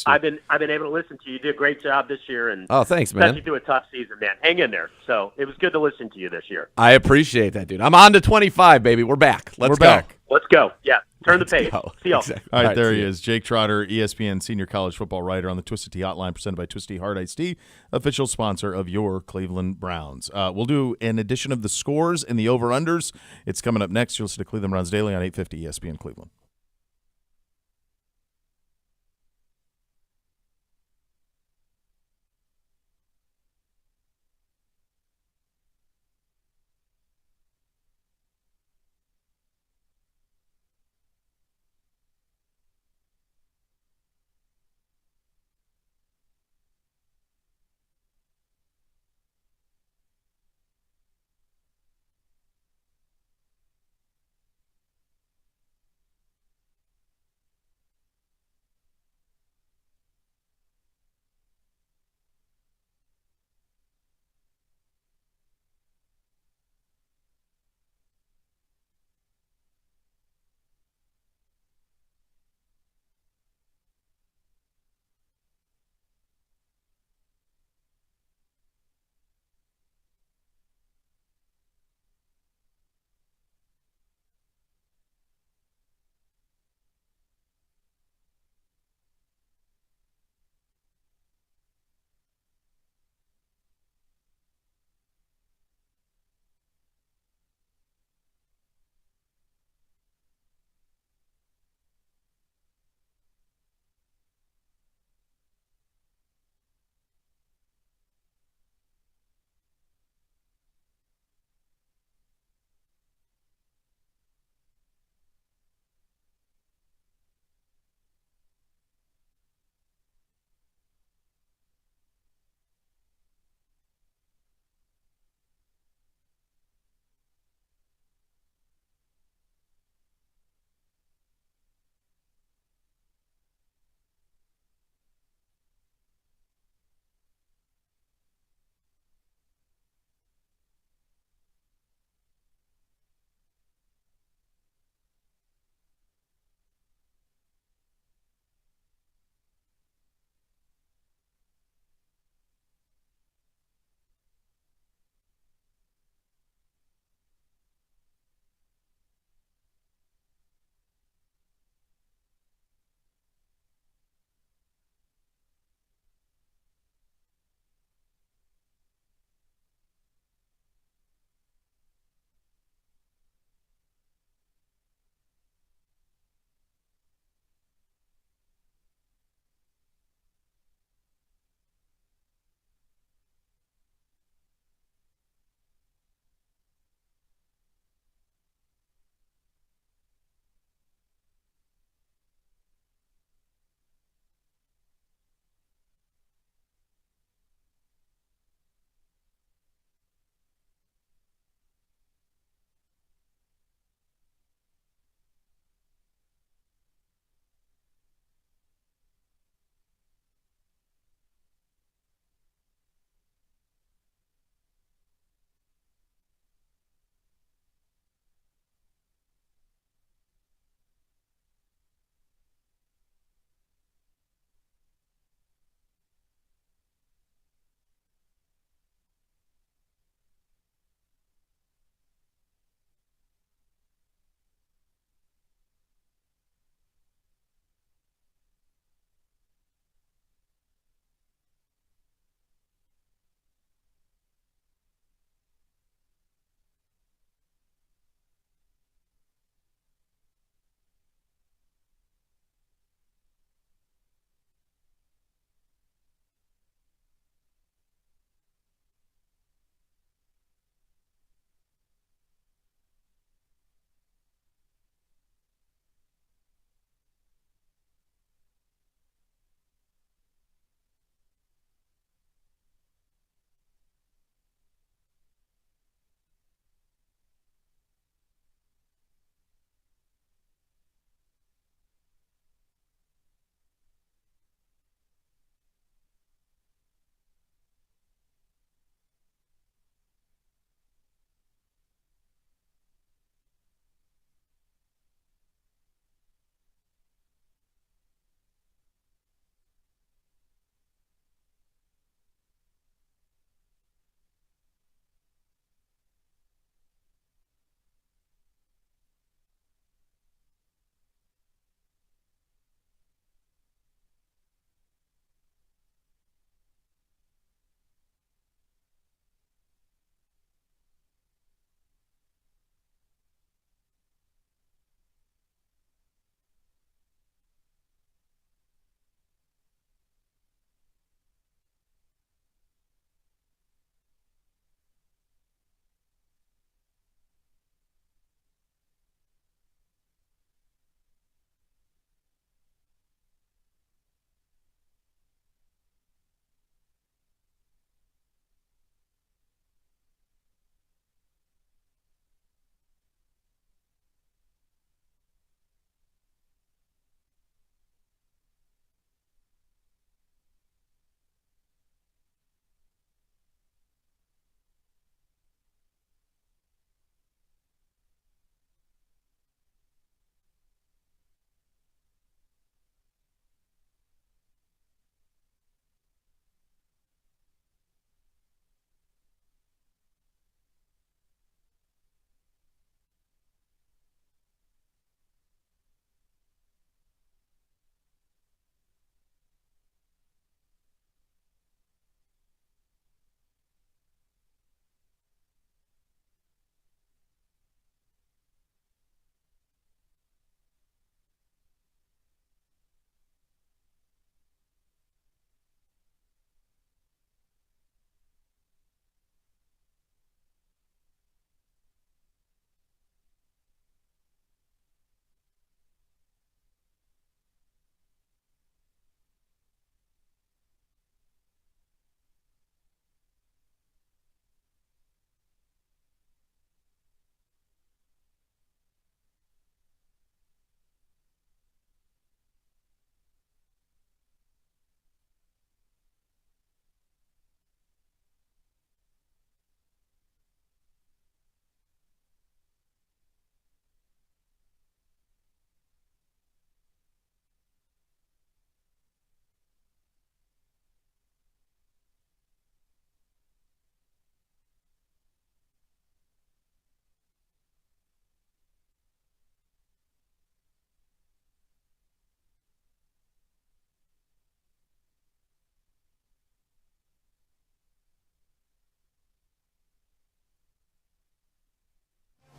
I've been able to listen to you. You did a great job this year. And thanks, man. Especially through a tough season, man. Hang in there. So it was good to listen to you this year. I appreciate that, dude. I'm on to 25, baby. We're back. Let's go. Let's go. Yeah. Turn the page. See y'all. Exactly. All right, there he is. Jake Trotter, ESPN senior college football writer on the Twisted Tea Hotline, presented by Twisted Tea Hard Iced Tea, official sponsor of your Cleveland Browns. We'll do an edition of the scores and the over-unders. It's coming up next. You'll listen to Cleveland Browns Daily on 850 ESPN Cleveland.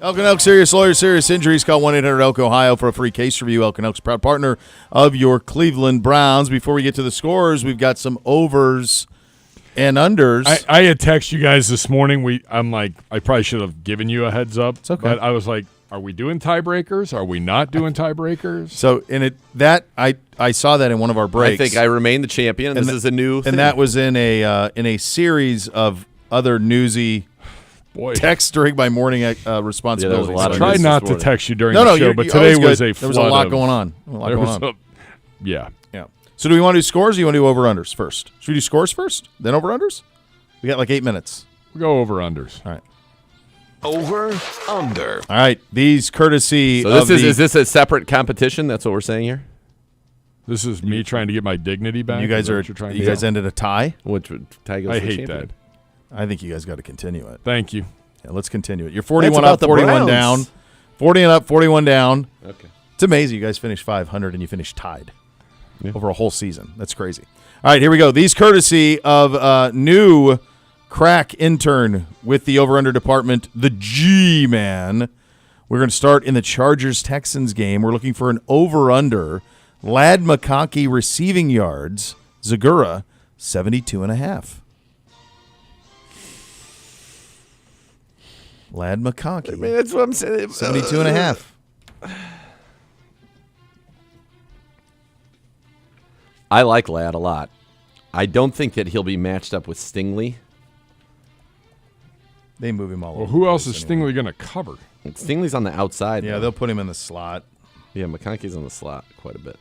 Elkin Elk Serious Lawyers, Serious Injuries. Call 1-800-ELK-OHIO for a free case review. Elkin Elk's proud partner of your Cleveland Browns. Before we get to the scores, we've got some overs and unders. I had texted you guys this morning. I'm like, I probably should have given you a heads up. It's okay. But I was like, are we doing tiebreakers? Are we not doing tiebreakers? So I saw that in one of our breaks. I think I remain the champion, and this is a new thing. And that was in a series of other newsy text during my morning responsibilities. I tried not to text you during the show, you're but today was a flood. There was a lot going on. Yeah. So do we want to do scores or do you want to do over-unders first? Should we do scores first, then over-unders? We got like 8 minutes. We'll go over-unders. All right. Over, under. All right. These courtesy of is this a separate competition? That's what we're saying here? This is me trying to get my dignity back. You guys ended a tie? Which tie goes I to hate champion. that. I think you guys got to continue it. Thank you. Yeah, let's continue it. You're 41 up, 41 down. 40 and up, 41 down. Okay. It's amazing you guys finished 500 and you finished tied over a whole season. That's crazy. All right, here we go. These courtesy of new crack intern with the over-under department, the G-Man. We're going to start in the Chargers-Texans game. We're looking for an over-under. Lad McConkey receiving yards. Zagura, 72.5. Lad McConkey. I mean, that's what I'm saying. 72.5. I like Lad a lot. I don't think that he'll be matched up with Stingley. They move him all over. Well, who else is Stingley going to cover? Stingley's on the outside. Yeah, they'll put him in the slot. Yeah, McConkey's on the slot quite a bit.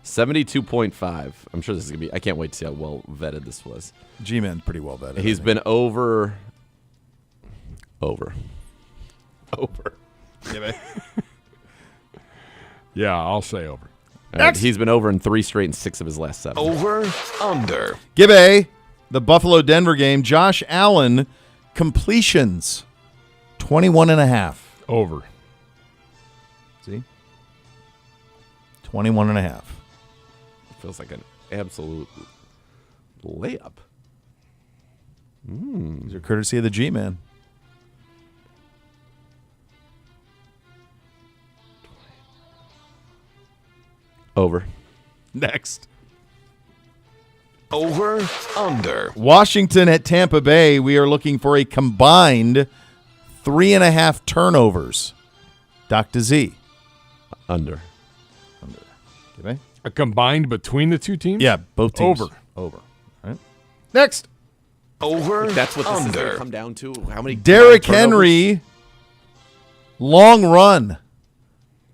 72.5. I'm sure this is going to be – I can't wait to see how well vetted this was. G-Man's pretty well vetted. He's been over. Yeah, I'll say over. He's been over in 3 straight and 6 of his last 7. Over, under. Gibbe, the Buffalo-Denver game. Josh Allen, completions, 21.5. Over. See? 21.5. Feels like an absolute layup. These are courtesy of the G-Man. Over. Next. Over, under. Washington at Tampa Bay. We are looking for a combined 3.5 turnovers. Dr. Z. Under. Gibbe? A combined between the two teams? Yeah, both teams. Over. All right. Next. Over, That's what this is under. going to come down to. How many Derrick turnovers? Henry, long run.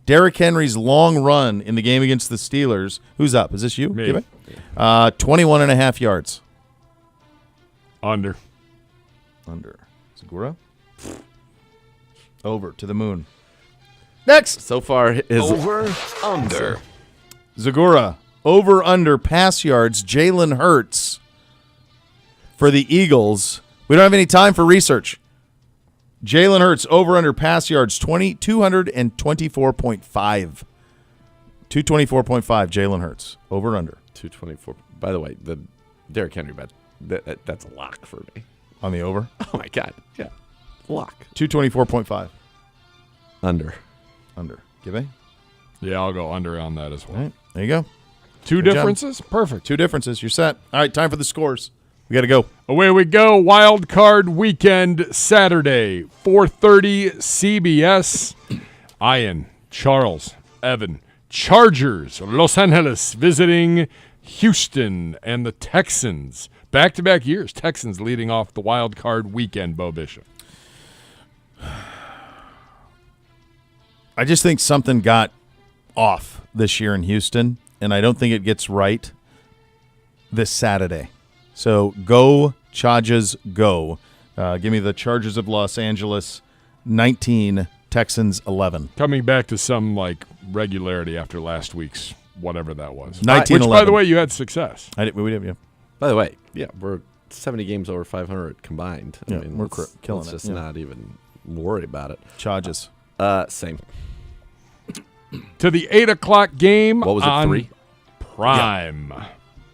Derrick Henry's long run in the game against the Steelers. Who's up? Is this you? Me. Gibbe? 21.5 yards. Under. Segura? Over to the moon. Next. So far, his Over, under. Zagura, over under pass yards. Jalen Hurts for the Eagles. We don't have any time for research. Jalen Hurts, over under pass yards, 224.5. 224.5, Jalen Hurts, over under. 224. By the way, the Derrick Henry bet, that's a lock for me. On the over? Oh, my God. Yeah. Lock. 224.5. Under. Gibbe? Yeah, I'll go under on that as well. All right, there you go. Two Good differences? Perfect. 2 differences. You're set. All right, time for the scores. We got to go. Away we go. Wild Card Weekend, Saturday, 4:30 CBS. Ian, Charles, Evan, Chargers, Los Angeles visiting Houston and the Texans. Back-to-back years, Texans leading off the Wild Card Weekend, Bo Bishop. I just think something got off this year in Houston, and I don't think it gets right this Saturday. So go, Chargers, go. Give me the Chargers of Los Angeles, 19, Texans, 11. Coming back to some, regularity after last week's whatever that was. 19, Which, 11. by the way, you had success. We did, yeah. By the way, yeah, we're 70 games over 500 combined. Yeah, we're killing let's it. just Yeah. not even worry about it. Chargers. Same. To the 8 o'clock game What was it, on 3? Prime.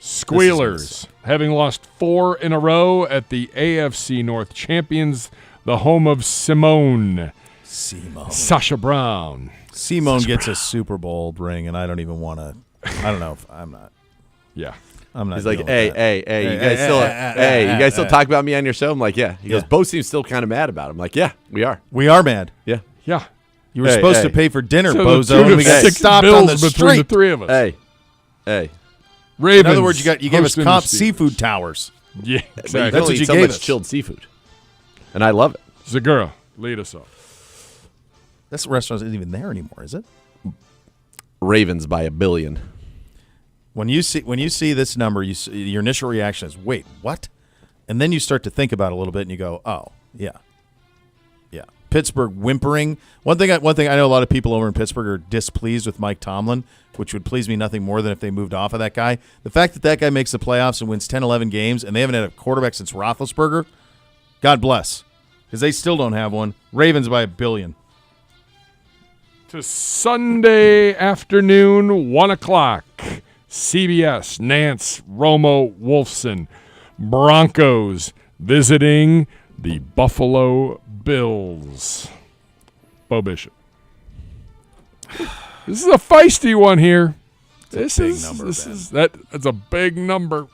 Squealers, having lost 4 in a row at the AFC North champions, the home of Simone. Simone. Sasha Brown. Simone gets a Super Bowl ring, and I don't even want to. I don't know if I'm not. Yeah. I'm not. He's like, dealing with hey, that. you guys still talk about me on your show? I'm like, yeah. He goes, both seem still kind of mad about it. I'm like, yeah, we are. We are mad. Yeah. Yeah. You were supposed to pay for dinner, So bozo, and we got stopped on the between street. the three of us. Hey. Ravens. In other words, you gave us hosting comp the Steelers. seafood towers. Yeah, But exactly. you That's can what only you eat so gave much us. chilled seafood, and I love it. Zagura, lead us off. This restaurant isn't even there anymore, is it? Ravens by 1 billion. When you see this number, your initial reaction is, wait, what? And then you start to think about it a little bit, and you go, oh, yeah. Pittsburgh whimpering. One thing I know a lot of people over in Pittsburgh are displeased with Mike Tomlin, which would please me nothing more than if they moved off of that guy. The fact that guy makes the playoffs and wins 10, 11 games, and they haven't had a quarterback since Roethlisberger, God bless, because they still don't have one. Ravens by 1 billion. To Sunday afternoon, 1 o'clock. CBS, Nance, Romo, Wolfson. Broncos visiting the Buffalo Bills. Bo Bishop. This is a feisty one here. It's a big number, Ben. That's a big number.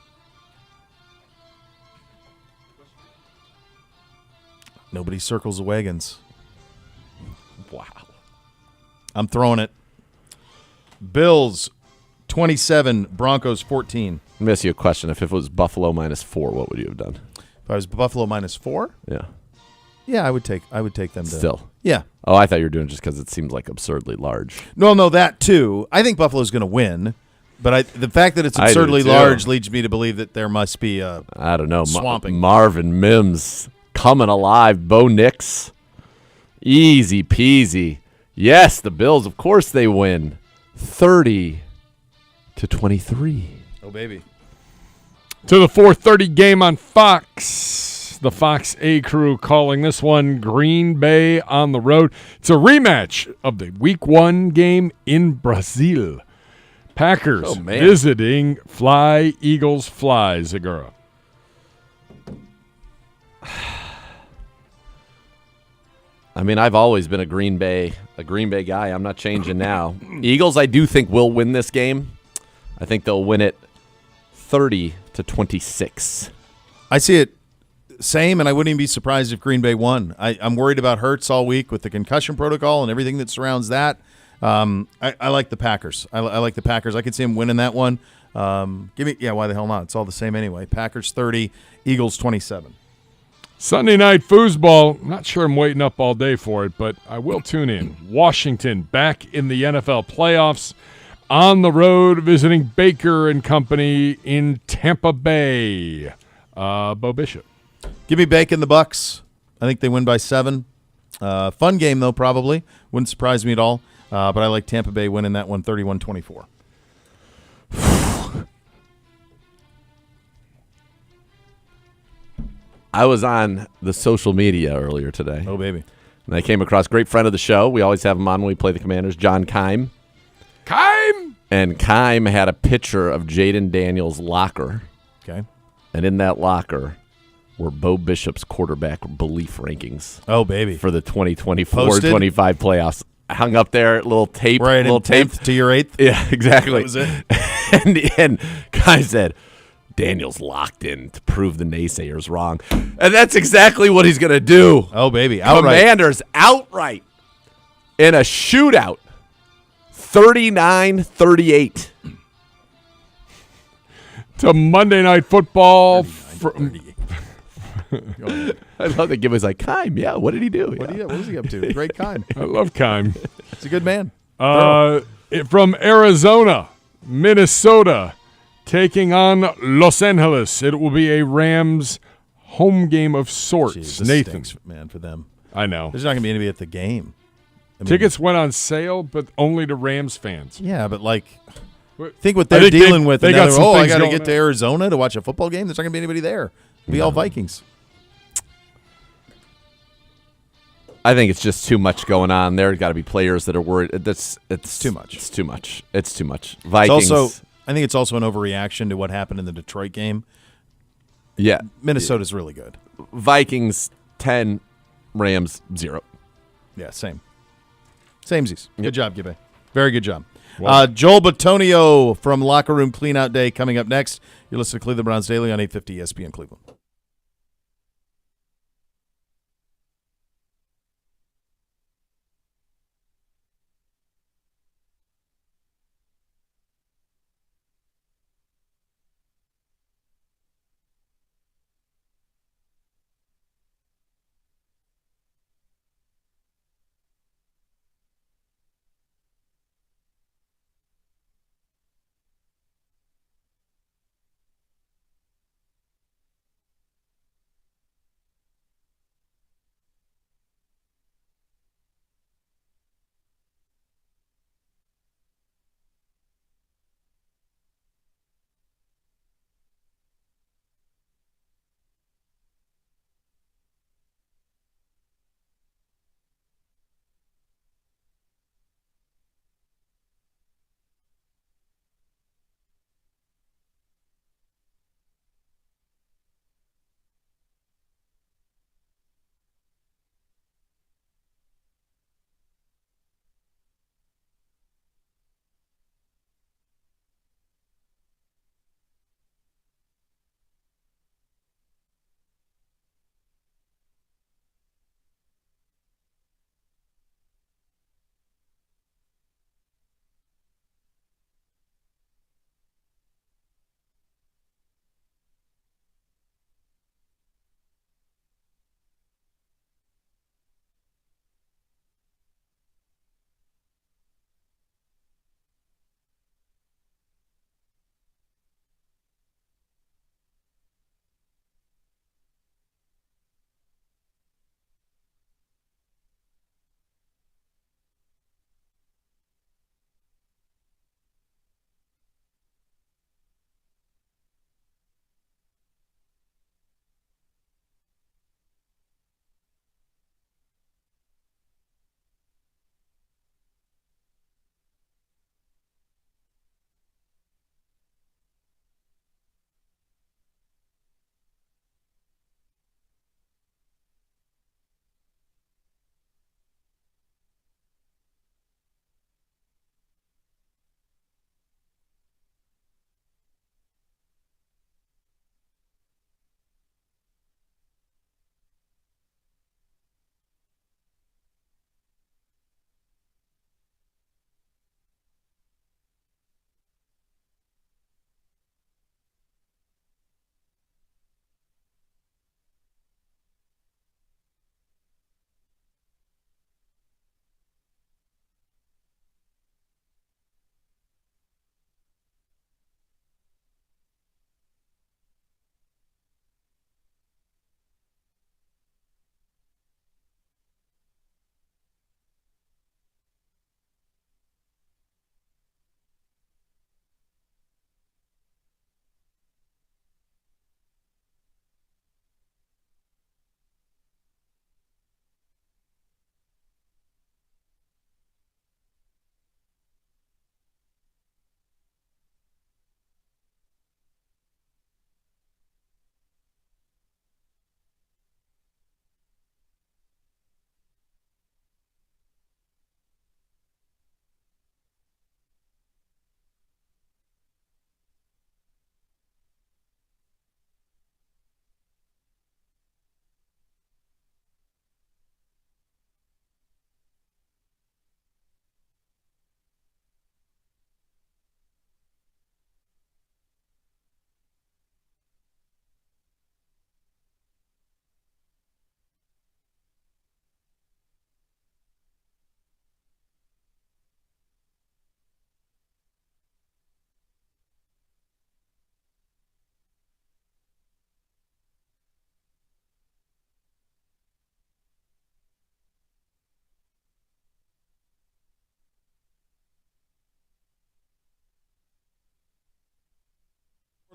Nobody circles the wagons. Wow. I'm throwing it. Bills 27, Broncos 14. Let me ask you a question. If it was Buffalo -4, what would you have done? If I was Buffalo -4, Yeah. I would take them to. Still. Yeah. Oh, I thought you were doing it just because it seems like absurdly large. No, that too. I think Buffalo's going to win, but the fact that it's I do absurdly too. large leads me to believe that there must be a. I don't know. Swamping. Marvin Mims coming alive. Bo Nix. Easy peasy. Yes, the Bills, of course they win. 30-23. Oh, baby. To the 4:30 game on Fox. The Fox A crew calling this one Green Bay on the road. It's a rematch of the Week 1 game in Brazil. Packers visiting Fly, Eagles Fly, Zagura. I mean, I've always been a Green Bay guy. I'm not changing now. Eagles, I do think will win this game. I think they'll win it 30-26. I see it same, and I wouldn't even be surprised if Green Bay won. I'm worried about Hurts all week with the concussion protocol and everything that surrounds that. I like the Packers. I like the Packers. I could see them winning that one. Why the hell not? It's all the same anyway. Packers 30, Eagles 27. Sunday night foosball. Not sure I'm waiting up all day for it, but I will tune in. Washington back in the NFL playoffs. On the road visiting Baker and Company in Tampa Bay. Bo Bishop. Give me Bacon the Bucks. I think they win by 7. Fun game, though, probably. Wouldn't surprise me at all. But I like Tampa Bay winning that one 31-24. I was on the social media earlier today. Oh, baby. And I came across a great friend of the show. We always have him on when we play the Commanders, John Keim. And Keim had a picture of Jaden Daniels' locker. Okay. And in that locker were Bo Bishop's quarterback belief rankings. Oh, baby. For the 2024-25 playoffs. Hung up there, little tape. Right, little tape. 10th to your 8th? Yeah, exactly. That was it. and Keim said, Daniel's locked in to prove the naysayers wrong. And that's exactly what he's going to do. Oh, baby. Outright. Commanders outright in a shootout. 39-38. To Monday Night Football. I love that Gib was like, Keim, yeah, what did he do? What is he up to? Great Keim. I love Keim. He's a good man. From Arizona, Minnesota, taking on Los Angeles. It will be a Rams home game of sorts. Jeez, this Nathan. stinks, man, for them. I know. There's not going to be anybody at the game. Tickets went on sale, but only to Rams fans. Yeah, but think what they're dealing with. They got I got to get to Arizona to watch a football game. There's not going to be anybody there. It'll be all Vikings. I think it's just too much going on. There got to be players that are worried. It's too much. It's too much. It's too much. Vikings. I think it's also an overreaction to what happened in the Detroit game. Yeah. Minnesota's really good. Vikings 10, Rams 0. Yeah, same. Samesies. Good job, Gibbe. Very good job. Wow. Joel Bitonio from Locker Room Cleanout Day coming up next. You're listening to Cleveland Browns Daily on 850 ESPN Cleveland.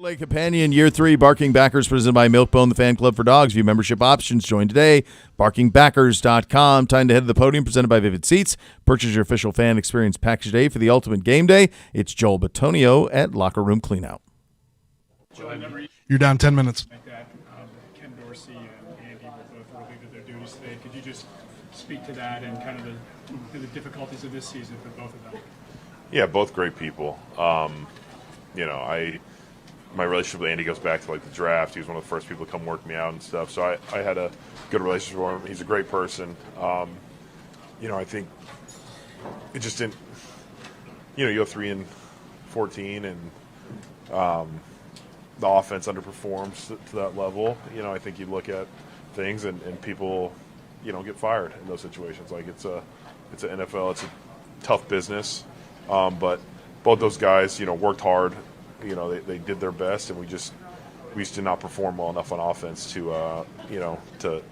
Lake Companion Year 3 Barking Backers presented by Milkbone, the fan club for dogs. View membership options. Join today. BarkingBackers.com. Time to head to the podium presented by Vivid Seats. Purchase your official fan experience package today for the ultimate game day. It's Joel Bitonio at Locker Room Cleanout. You're down 10 minutes. Ken Dorsey and Andy were both relieved of their duties today. Could you just speak to that and kind of the difficulties of this season for both of them. Yeah, both great people. My relationship with Andy goes back to like the draft. He was one of the first people to come work me out and stuff. So I had a good relationship with him. He's a great person. I think it just didn't. You go 3-14 and the offense underperforms to that level. I think you look at things and people, get fired in those situations. Like it's an NFL. It's a tough business, but both those guys, worked hard. They did their best, and we just did not perform well enough on offense to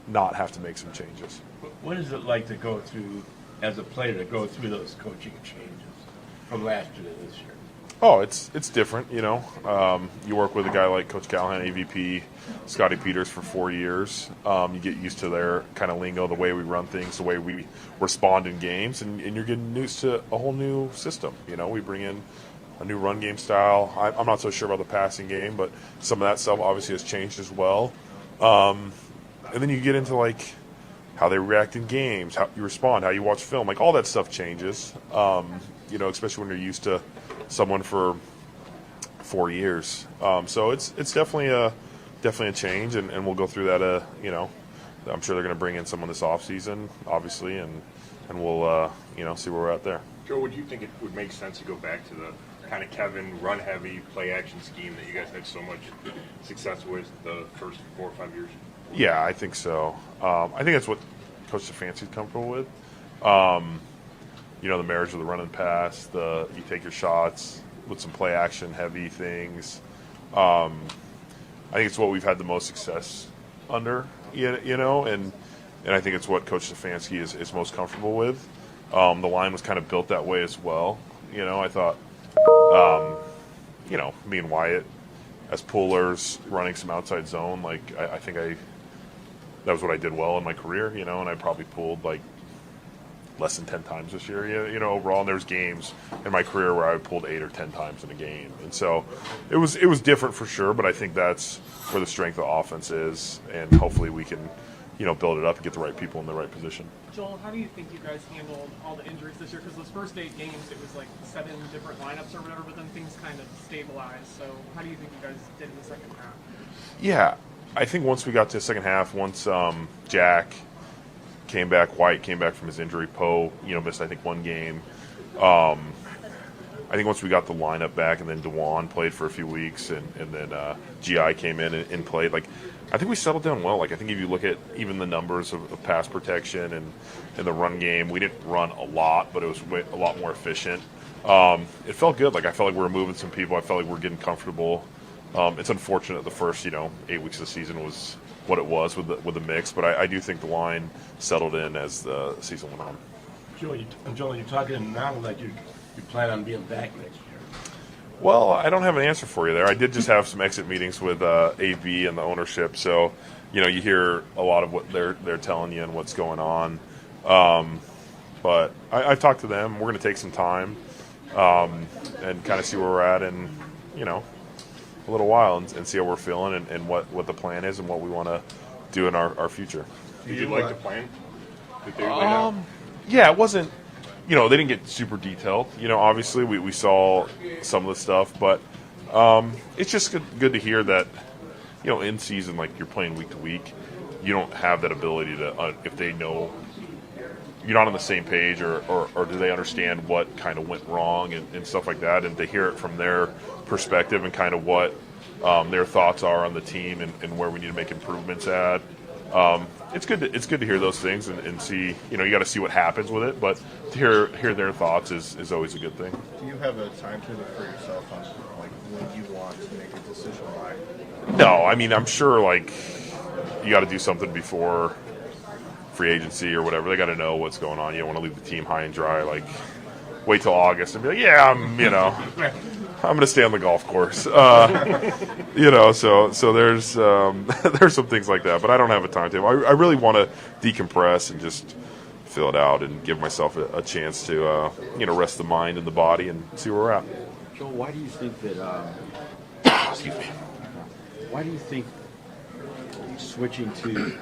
not have to make some changes. What is it like to go through, as a player, to go through those coaching changes from last year to this year? Oh, it's different, You work with a guy like Coach Callahan, AVP, Scotty Peters for 4 years. You get used to their kind of lingo, the way we run things, the way we respond in games, and you're getting used to a whole new system. We bring in a new run game style. I'm not so sure about the passing game, but some of that stuff obviously has changed as well. And then you get into like how they react in games, how you respond, how you watch film, like all that stuff changes. Especially when you're used to someone for 4 years. So it's definitely a change, and we'll go through that. I'm sure they're going to bring in someone this offseason, obviously, and we'll see where we're at there. Joe, would you think it would make sense to go back to the kind of Kevin run-heavy play-action scheme that you guys had so much success with the first 4 or 5 years? Yeah, I think so. I think that's what Coach Stefanski's comfortable with. The marriage of the run and pass, you take your shots with some play-action heavy things. I think it's what we've had the most success under, and I think it's what Coach Stefanski is most comfortable with. The line was kind of built that way as well. I thought, me and Wyatt as pullers running some outside zone, like I think that was what I did well in my career, and I probably pulled like less than 10 times this year, overall. And there's games in my career where I pulled 8 or 10 times in a game. And so it was different for sure, but I think that's where the strength of the offense is, and hopefully we can, build it up and get the right people in the right position. Joel, how do you think you guys handled all the injuries this year? Because those first 8 games, it was like 7 different lineups or whatever, but then things kind of stabilized. So how do you think you guys did in the second half? Yeah, I think once we got to the second half, once Jack came back, White came back from his injury, Poe, missed I think 1 game. I think once we got the lineup back, and then DeJuan played for a few weeks, and then GI came in and played. Like, I think we settled down well. Like, I think if you look at even the numbers of pass protection and the run game, we didn't run a lot, but it was a lot more efficient. It felt good. Like, I felt like we were moving some people. I felt like we were getting comfortable. It's unfortunate the first 8 weeks of the season was what it was with the mix, but I do think the line settled in as the season went on. Joel, you're talking now like you plan on being back next year. Well, I don't have an answer for you there. I did just have some exit meetings with AB and the ownership, so you hear a lot of what they're telling you and what's going on. But I've talked to them. We're going to take some time and kind of see where we're at in a little while and see how we're feeling and what the plan is and what we want to do in our future. Did you like the plan that they laid out? Yeah, it wasn't. They didn't get super detailed. Obviously we saw some of the stuff, but it's just good to hear that, in season, like you're playing week to week, you don't have that ability to, if they know you're not on the same page or do they understand what kind of went wrong and stuff like that, and to hear it from their perspective and kind of what their thoughts are on the team and where we need to make improvements at. It's good to hear those things and see, you got to see what happens with it, but to hear their thoughts is always a good thing. Do you have a timetable for yourself on like when you want to make a decision by? No, I mean, I'm sure like you got to do something before free agency or whatever. They got to know what's going on. You don't want to leave the team high and dry. Like wait till August and be like, yeah, I'm going to stay on the golf course. So there's some things like that, but I don't have a timetable. I really want to decompress and just fill it out and give myself a chance to, rest the mind and the body and see where we're at. Joel, why do you think that, excuse me. Why do you think switching to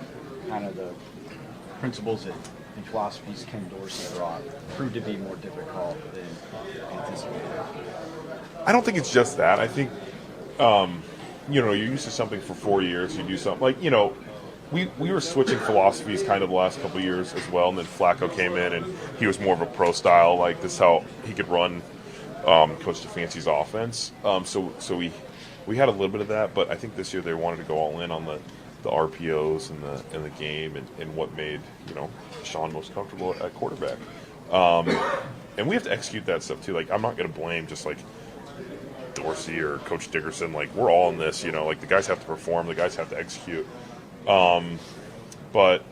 kind of the principles and philosophies Ken Dorsey brought proved to be more difficult than anticipated? I don't think it's just that. I think, you're used to something for 4 years. You do something we were switching philosophies kind of the last couple of years as well, and then Flacco came in and he was more of a pro style. Like this, how he could run Coach Stefanski's offense. So we had a little bit of that, but I think this year they wanted to go all in on the RPOs and the game and what made Deshaun most comfortable at quarterback. And we have to execute that stuff too. Like I'm not going to blame just like Dorsey or Coach Dickerson. Like we're all in this. Like the guys have to perform, the guys have to execute. But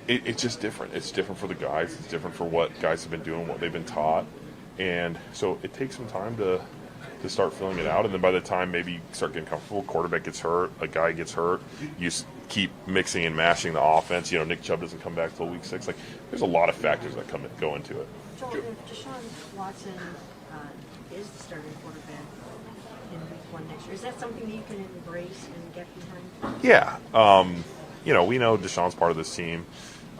it's just different. It's different for the guys. It's different for what guys have been doing, what they've been taught, and so it takes some time to start filling it out. And then by the time maybe you start getting comfortable, quarterback gets hurt, a guy gets hurt, you keep mixing and mashing the offense. Nick Chubb doesn't come back till week 6. Like there's a lot of factors that go into it. Joel, if Deshaun Watson is the starting quarterback in week 1 next year, is that something that you can embrace and get behind? Yeah. We know Deshaun's part of this team.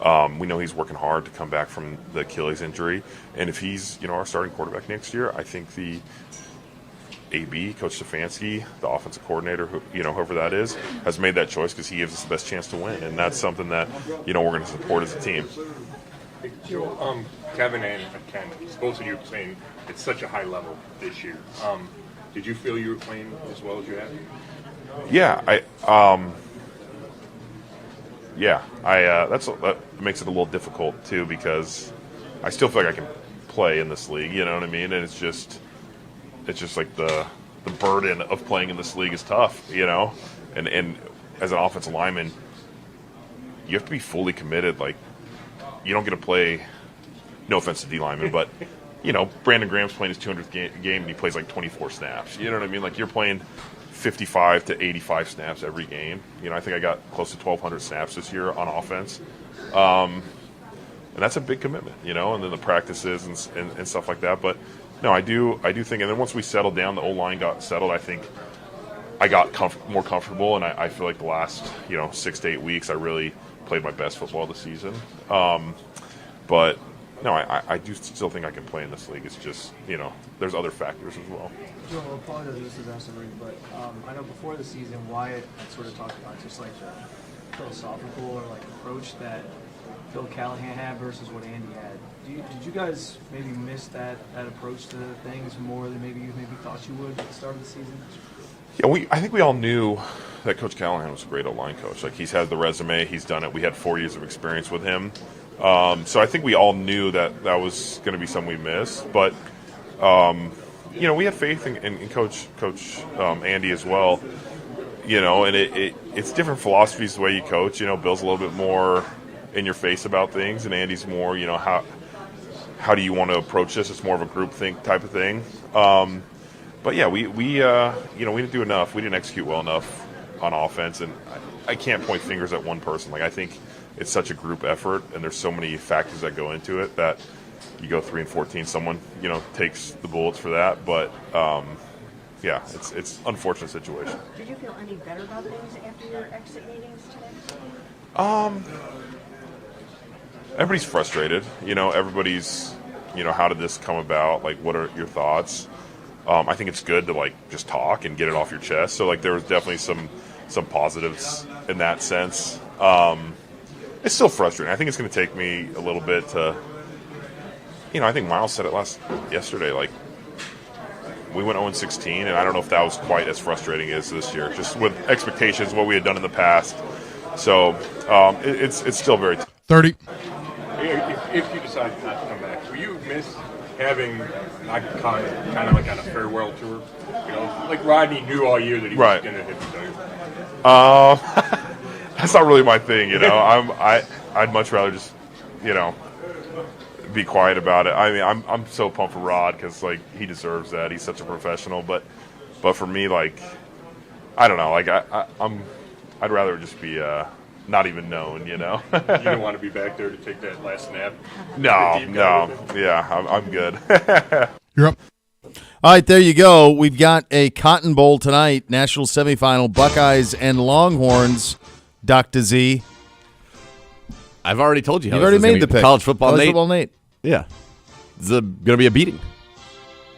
We know he's working hard to come back from the Achilles injury. And if he's, our starting quarterback next year, I think the AB, Coach Stefanski, the offensive coordinator, whoever that is, has made that choice because he gives us the best chance to win. And that's something that, we're going to support as a team. Kevin and Ken, both of you playing at such a high level this year. Did you feel you were playing as well as you have? Yeah, that makes it a little difficult too because I still feel like I can play in this league. You know what I mean? And it's just like the burden of playing in this league is tough. And as an offensive lineman, you have to be fully committed. Like you don't get to play. No offense to D lineman, but Brandon Graham's playing his 200th game and he plays like 24 snaps. You know what I mean? Like you're playing 55 to 85 snaps every game. I think I got close to 1,200 snaps this year on offense. And that's a big commitment, and then the practices and stuff like that. But no, I do think, and then once we settled down, the O-line got settled, I think I got more comfortable, and I feel like the last, 6 to 8 weeks I really played my best football this season. But no, I do still think I can play in this league. It's just, there's other factors as well. Joel, I apologize if this is asked already, but I know before the season, Wyatt sort of talked about just like the philosophical or like approach that Phil Callahan had versus what Andy had. Did you guys maybe miss that approach to things more than maybe you thought you would at the start of the season? Yeah, I think we all knew that Coach Callahan was a great O-line coach. Like he's had the resume, he's done it. We had 4 years of experience with him. So I think we all knew that was going to be something we missed. But, we had faith in Coach Andy as well. And it's different philosophies the way you coach. Bill's a little bit more in your face about things, and Andy's more, how do you want to approach this? It's more of a group think type of thing. But yeah, we didn't do enough. We didn't execute well enough on offense, and I can't point fingers at one person. Like I think it's such a group effort, and there's so many factors that go into it that you go 3-14. Someone takes the bullets for that, but yeah, it's an unfortunate situation. Did you feel any better about things after your exit meetings today? Everybody's frustrated. Everybody's, how did this come about? Like, what are your thoughts? I think it's good to like just talk and get it off your chest. So like there was definitely some positives in that sense. It's still frustrating. I think it's going to take me a little bit to, I think Miles said it yesterday. Like we went 0-16, and I don't know if that was quite as frustrating as this year, just with expectations, what we had done in the past. So it's still very 30. If you decide not to come back, will you miss having not kind of like on a farewell tour? Like Rodney knew all year that he was going to hit the That's not really my thing, I'd much rather just, be quiet about it. I mean, I'm so pumped for Rod because like he deserves that. He's such a professional. But for me, like, I don't know. Like I'd rather just be not even known. You don't want to be back there to take that last snap. No. Yeah, I'm good. You're up. All right, there you go. We've got a Cotton Bowl tonight, national semifinal, Buckeyes and Longhorns. Dr. Z. I've already told you how You've already made the pick. College football, College Nate. football, Nate. Yeah. It's going to be a beating.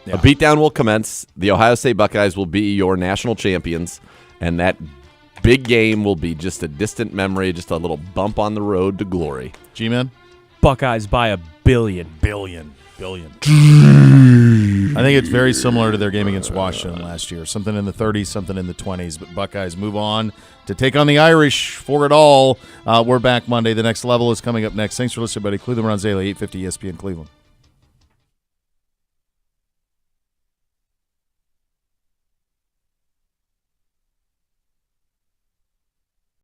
Yeah. A beatdown will commence. The Ohio State Buckeyes will be your national champions, and that big game will be just a distant memory, just a little bump on the road to glory. G-Man? Buckeyes by a billion. I think it's very similar to their game against Washington last year. Something in the 30s, something in the 20s. But Buckeyes move on to take on the Irish for it all. We're back Monday. The next level is coming up next. Thanks for listening, buddy. Cleveland Browns Daily, 850 ESPN Cleveland.